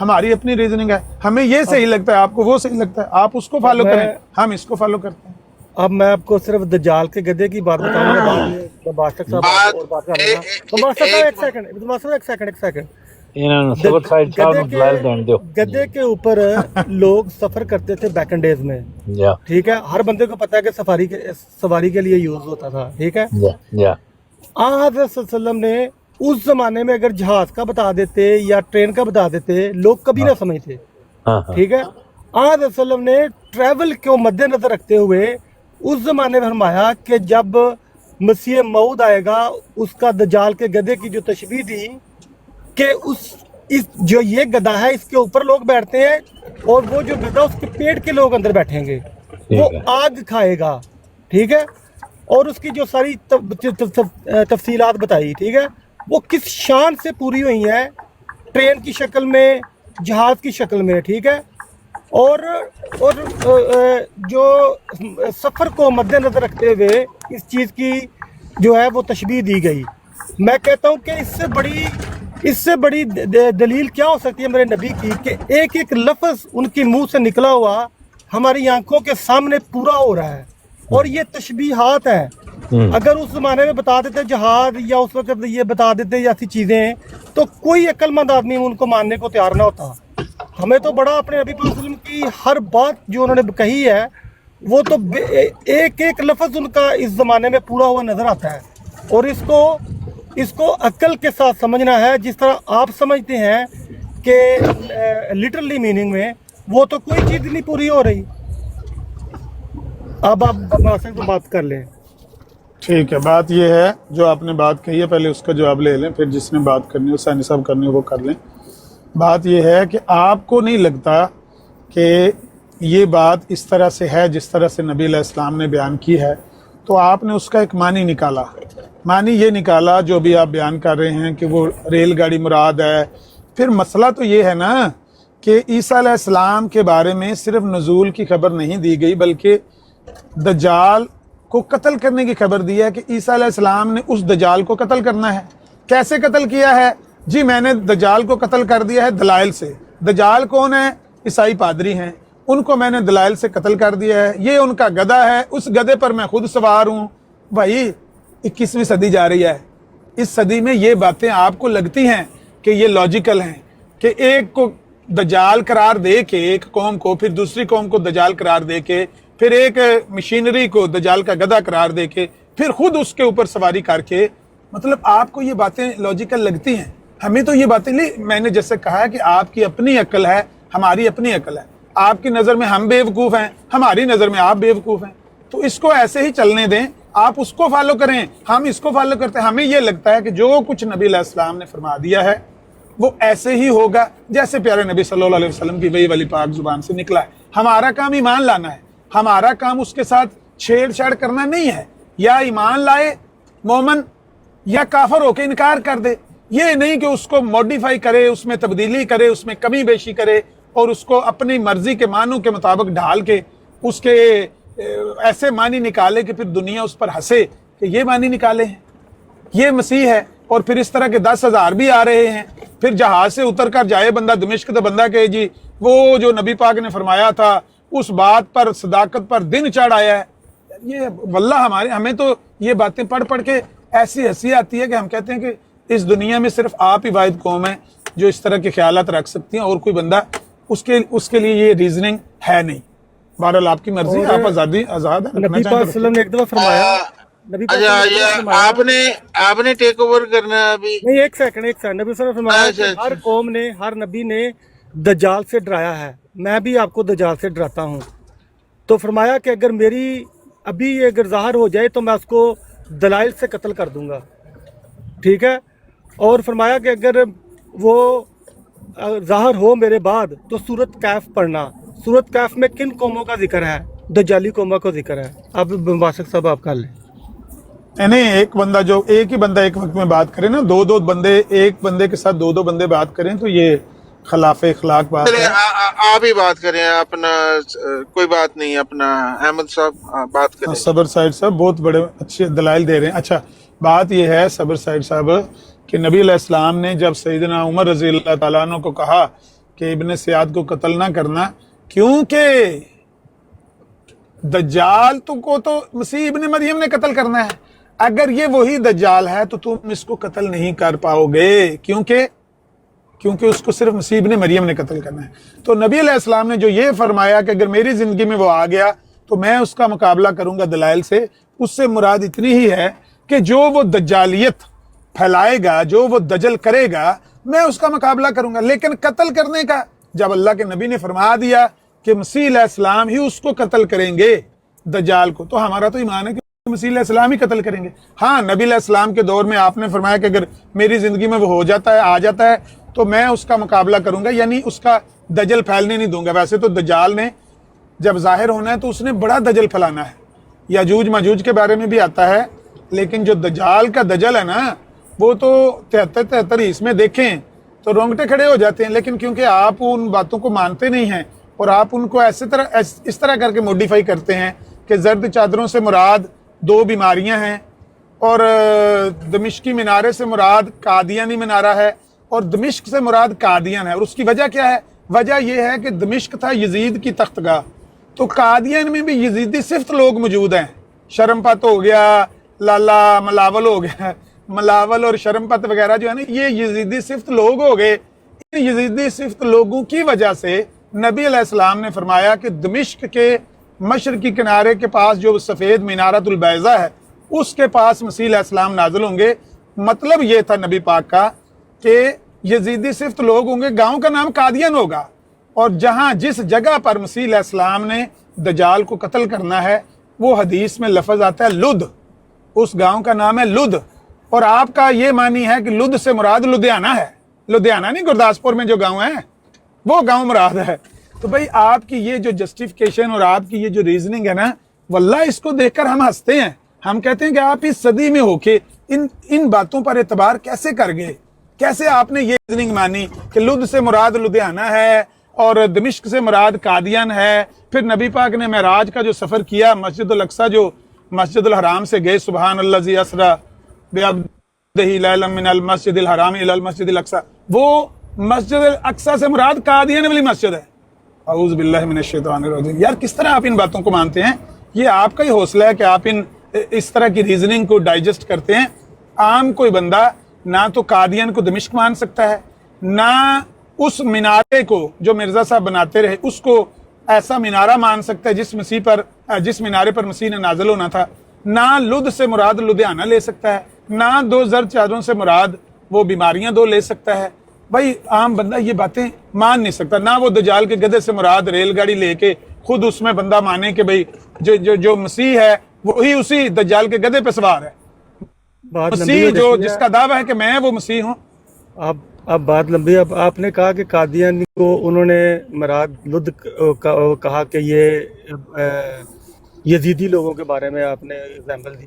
ہماری اپنی ریزننگ ہے, ہمیں یہ صحیح لگتا ہے, آپ کو وہ صحیح لگتا ہے, آپ اس کو فالو کریں, ہم اس کو فالو کرتے ہیں. اب میں آپ کو صرف دجال کے گدھے کی بات بتاؤں گا, بعد میں باسطک صاحب اور بات کر رہے ہیں. تو باسطک صاحب ایک سیکنڈ گدھے کے اوپر لوگ سفر کرتے تھے بیک اینڈ ڈیز میں, ٹھیک ہے, ہر بندے کو پتا ہے کہ سواری کے لیے یوز ہوتا تھا, ٹھیک ہے. حضرت صلی اللہ علیہ وسلم نے اس زمانے میں اگر جہاز کا بتا دیتے یا ٹرین کا بتا دیتے لوگ کبھی نہ سمجھتے, ٹھیک ہے. حضرت صلی اللہ علیہ وسلم نے ٹریول کو مد نظر رکھتے ہوئے اس زمانے میں فرمایا کہ جب مسیح موعود آئے گا, اس کا دجال کے گدھے کی جو تشبیہ دی کہ جو یہ گدھا ہے اس کے اوپر لوگ بیٹھتے ہیں اور وہ جو گدھا اس کے پیٹ کے لوگ اندر بیٹھیں گے, وہ آگ کھائے گا, ٹھیک ہے. اور اس کی جو ساری تفصیلات بتائی, ٹھیک ہے, وہ کس شان سے پوری ہوئی ہیں, ٹرین کی شکل میں, جہاز کی شکل میں, ٹھیک ہے. اور جو سفر کو مد نظر رکھتے ہوئے اس چیز کی جو ہے وہ تشبیہ دی گئی. میں کہتا ہوں کہ اس سے بڑی دلیل کیا ہو سکتی ہے میرے نبی کی, کہ ایک ایک لفظ ان کے منہ سے نکلا ہوا ہماری آنکھوں کے سامنے پورا ہو رہا ہے, اور یہ تشبیہات ہیں. اگر اس زمانے میں بتا دیتے جہاد, یا اس وقت یہ بتا دیتے ایسی چیزیں, تو کوئی عقل مند آدمی ان کو ماننے کو تیار نہ ہوتا. ہمیں تو بڑا اپنے نبی صلی اللہ علیہ وسلم کی ہر بات جو انہوں نے کہی ہے وہ تو ایک ایک لفظ ان کا اس زمانے میں پورا ہوا نظر آتا ہے, اور اس کو عقل کے ساتھ سمجھنا ہے. جس طرح آپ سمجھتے ہیں کہ لٹرلی میننگ میں, وہ تو کوئی چیز نہیں پوری ہو رہی. اب آپ بات کر لیں. ٹھیک ہے, بات یہ ہے جو آپ نے بات کہی ہے, پہلے اس کا جواب لے لیں, پھر جس نے بات کرنی ہو, ثانی صاحب کرنی ہو وہ کر لیں. بات یہ ہے کہ آپ کو نہیں لگتا کہ یہ بات اس طرح سے ہے جس طرح سے نبی علیہ السلام نے بیان کی ہے, تو آپ نے اس کا ایک معنی نکالا. معنی یہ نکالا جو بھی آپ بیان کر رہے ہیں کہ وہ ریل گاڑی مراد ہے. پھر مسئلہ تو یہ ہے نا کہ عیسیٰ علیہ السلام کے بارے میں صرف نزول کی خبر نہیں دی گئی, بلکہ دجال کو قتل کرنے کی خبر دی ہے کہ عیسیٰ علیہ السلام نے اس دجال کو قتل کرنا ہے. کیسے قتل کیا ہے؟ جی میں نے دجال کو قتل کر دیا ہے دلائل سے. دجال کون ہے؟ عیسائی پادری ہیں, ان کو میں نے دلائل سے قتل کر دیا ہے. یہ ان کا گدھا ہے, اس گدھے پر میں خود سوار ہوں. بھائی 21ویں صدی جا رہی ہے, اس صدی میں یہ باتیں آپ کو لگتی ہیں کہ یہ لاجیکل ہیں کہ ایک کو دجال قرار دے کے ایک قوم کو, پھر دوسری قوم کو دجال قرار دے کے, پھر ایک مشینری کو دجال کا گدھا قرار دے کے, پھر خود اس کے اوپر سواری کر کے, مطلب آپ کو یہ باتیں لاجیکل لگتی ہیں. ہمیں تو یہ باتیں نہیں, میں نے جیسے کہا کہ آپ کی اپنی عقل ہے, ہماری اپنی عقل ہے. آپ کی نظر میں ہم بیوقوف ہیں, ہماری نظر میں آپ بیوقوف ہیں. تو اس کو ایسے ہی چلنے دیں, آپ اس کو فالو کریں, ہم اس کو فالو کرتے ہیں. ہمیں یہ لگتا ہے کہ جو کچھ نبی علیہ السلام نے فرما دیا ہے وہ ایسے ہی ہوگا جیسے پیارے نبی صلی اللہ علیہ وسلم کی وہی والی پاک زبان سے نکلا ہے. ہمارا کام ایمان لانا ہے, ہمارا کام اس کے ساتھ چھیڑ چھاڑ کرنا نہیں ہے. یا ایمان لائے مومن یا کافر ہو کے انکار کر دے. یہ نہیں کہ اس کو موڈیفائی کرے, اس میں تبدیلی کرے, اس میں کمی بیشی کرے, اور اس کو اپنی مرضی کے معنوں کے مطابق ڈھال کے اس کے ایسے معنی نکالے کہ پھر دنیا اس پر ہنسے کہ یہ معنی نکالے ہیں, یہ مسیح ہے. اور پھر اس طرح کے 10,000 بھی آ رہے ہیں. پھر جہاز سے اتر کر جائے بندہ دمشق, تو بندہ کہ جی وہ جو نبی پاک نے فرمایا تھا اس بات پر, صداقت پر دن چڑھ آیا ہے. یہ واللہ ہمیں تو یہ باتیں پڑھ کے ایسی ہنسی آتی ہے کہ ہم کہتے ہیں کہ اس دنیا میں صرف آپ ہی واحد قوم ہے جو اس طرح کے خیالات رکھ سکتی ہیں, اور کوئی بندہ اس کے لیے یہ ریزننگ ہے نہیں. بہرحال آپ کی مرضی, آپ آزاد ہیں. نبی پاک صلی اللہ علیہ وسلم نے ایک دفعہ فرمایا, آپ نے ٹیک اوور کرنا ابھی نہیں, ایک سیکنڈ. نبی صلی اللہ علیہ وسلم نے فرمایا کہ ہر قوم نے, ہر نبی نے دجال سے ڈرایا ہے, میں بھی آپ کو دجال سے ڈراتا ہوں. تو فرمایا کہ اگر میری ابھی یہ اگر ظاہر ہو جائے تو میں اس کو دلائل سے قتل کر دوں گا, ٹھیک ہے. اور فرمایا کہ اگر وہ ظاہر ہو میرے بعد تو سورت کیف پڑھنا. سورت کیف میں کن قوموں کا ذکر ہے؟ دجالی قوموں کا ذکر ہے. اب باسق صاحب آپ کر لیں. نہیں, ایک ہی بندہ ایک وقت میں بات کرے نا, دو بندے ایک بندے کے ساتھ دو بندے بات کریں تو یہ خلاف اخلاق بات ہے. آپ ہی بات کریں, اپنا کوئی بات نہیں, اپنا احمد صاحب بات کریں. صبر سائد صاحب بہت بڑے اچھے دلائل دے رہے ہیں. اچھا, بات یہ ہے صبر سائد صاحب کہ نبی علیہ السلام نے جب سیدنا عمر رضی اللہ تعالیٰ عنہ کو کہا کہ ابن سیاد کو قتل نہ کرنا، کیونکہ دجال کو تو مسیح ابن مریم نے قتل کرنا ہے. اگر یہ وہی دجال ہے تو تم اس کو قتل نہیں کر پاؤ گے، کیونکہ اس کو صرف مسیح ابن مریم نے قتل کرنا ہے. تو نبی علیہ السلام نے جو یہ فرمایا کہ اگر میری زندگی میں وہ آ گیا تو میں اس کا مقابلہ کروں گا دلائل سے، اس سے مراد اتنی ہی ہے کہ جو وہ دجالیت پھیلائے گا، جو وہ دجل کرے گا، میں اس کا مقابلہ کروں گا. لیکن قتل کرنے کا جب اللہ کے نبی نے فرما دیا کہ مسیح علیہ السلام ہی اس کو قتل کریں گے دجال کو، تو ہمارا تو ایمان ہے کہ مسیح علیہ السلام ہی قتل کریں گے. ہاں، نبی علیہ السلام کے دور میں آپ نے فرمایا کہ اگر میری زندگی میں وہ ہو جاتا ہے، آ جاتا ہے، تو میں اس کا مقابلہ کروں گا، یعنی اس کا دجل پھیلنے نہیں دوں گا. ویسے تو دجال نے جب ظاہر ہونا ہے تو اس نے بڑا دجل پھیلانا ہے. یاجوج ماجوج کے بارے میں بھی آتا ہے، لیکن جو دجال کا دجل ہے نا، وہ تو 73 اس میں دیکھیں تو رونگٹے کھڑے ہو جاتے ہیں. لیکن کیونکہ آپ ان باتوں کو مانتے نہیں ہیں اور آپ ان کو اس طرح کر کے موڈیفائی کرتے ہیں کہ زرد چادروں سے مراد 2 بیماریاں ہیں، اور دمشقی منارے سے مراد قادیانی منارہ ہے، اور دمشق سے مراد قادیان ہے. اور اس کی وجہ کیا ہے؟ وجہ یہ ہے کہ دمشق تھا یزید کی تخت گاہ، تو قادیان میں بھی یزیدی صفت لوگ موجود ہیں. شرمپت ہو گیا، لالا ملاول ہو گیا، ملاول اور شرمپت وغیرہ جو ہے نا، یہ یزیدی صفت لوگ ہو گئے. ان یزیدی صفت لوگوں کی وجہ سے نبی علیہ السلام نے فرمایا کہ دمشق کے مشرقی کنارے کے پاس جو سفید مینارۃ البیضہ ہے، اس کے پاس مسیح علیہ السلام نازل ہوں گے. مطلب یہ تھا نبی پاک کا کہ یزیدی صفت لوگ ہوں گے، گاؤں کا نام قادیان ہوگا، اور جہاں جس جگہ پر مسیح علیہ السلام نے دجال کو قتل کرنا ہے، وہ حدیث میں لفظ آتا ہے لد، اس گاؤں کا نام ہے لد. اور آپ کا یہ معنی ہے کہ لد سے مراد لدھیانہ ہے، لدھیانہ نہیں گرداسپور میں جو گاؤں ہے وہ گاؤں مراد ہے. تو بھئی آپ کی یہ جو جسٹیفیکیشن اور آپ کی یہ جو ریزننگ ہے نا، واللہ اس کو دیکھ کر ہم ہنستے ہیں. ہم کہتے ہیں کہ آپ اس صدی میں ہو کے ان باتوں پر اعتبار کیسے کر گئے؟ کیسے آپ نے یہ ریزننگ مانی کہ لد سے مراد لدھیانہ ہے اور دمشق سے مراد قادیان ہے؟ پھر نبی پاک نے معراج کا جو سفر کیا، مسجد الاقصی جو مسجد الحرام سے گئے، سبحان الذی اسری بعبدہ لیلا من المسجد الحرام الی المسجد الاقصی، وہ مسجد الاقصی سے مراد قادیان والی مسجد ہے. اعوذ باللہ من الشیطان الرجیم. یار کس طرح آپ ان باتوں کو مانتے ہیں؟ یہ آپ کا ہی حوصلہ ہے کہ آپ اس طرح کی ریزننگ کو ڈائجسٹ کرتے ہیں. عام کوئی بندہ نہ تو قادیان کو دمشق مان سکتا ہے، نہ اس مینارے کو جو مرزا صاحب بناتے رہے اس کو ایسا مینارہ مان سکتا ہے جس مینارے پر مسیح نے نازل ہونا تھا، نہ لد سے مراد لدھیانہ لے سکتا ہے، نہ 2 زرد چادروں سے مراد وہ بیماریاں 2 لے سکتا ہے. بھائی عام بندہ یہ باتیں مان نہیں سکتا. نہ وہ دجال کے گدھے سے مراد ریل گاڑی لے کے خود اس میں بندہ مانے کہ بھئی جو مسیح ہے وہی اسی دجال کے گدھے پہ سوار ہے. مسیح جو جس کا دعویٰ ہے کہ میں وہ مسیح ہوں. اب بات لمبی. اب آپ نے کہا کہ قادیانی کو انہوں نے مراد لد کہا کہ یہ یزیدی لوگوں کے بارے میں آپ نے ایگزامپل دی.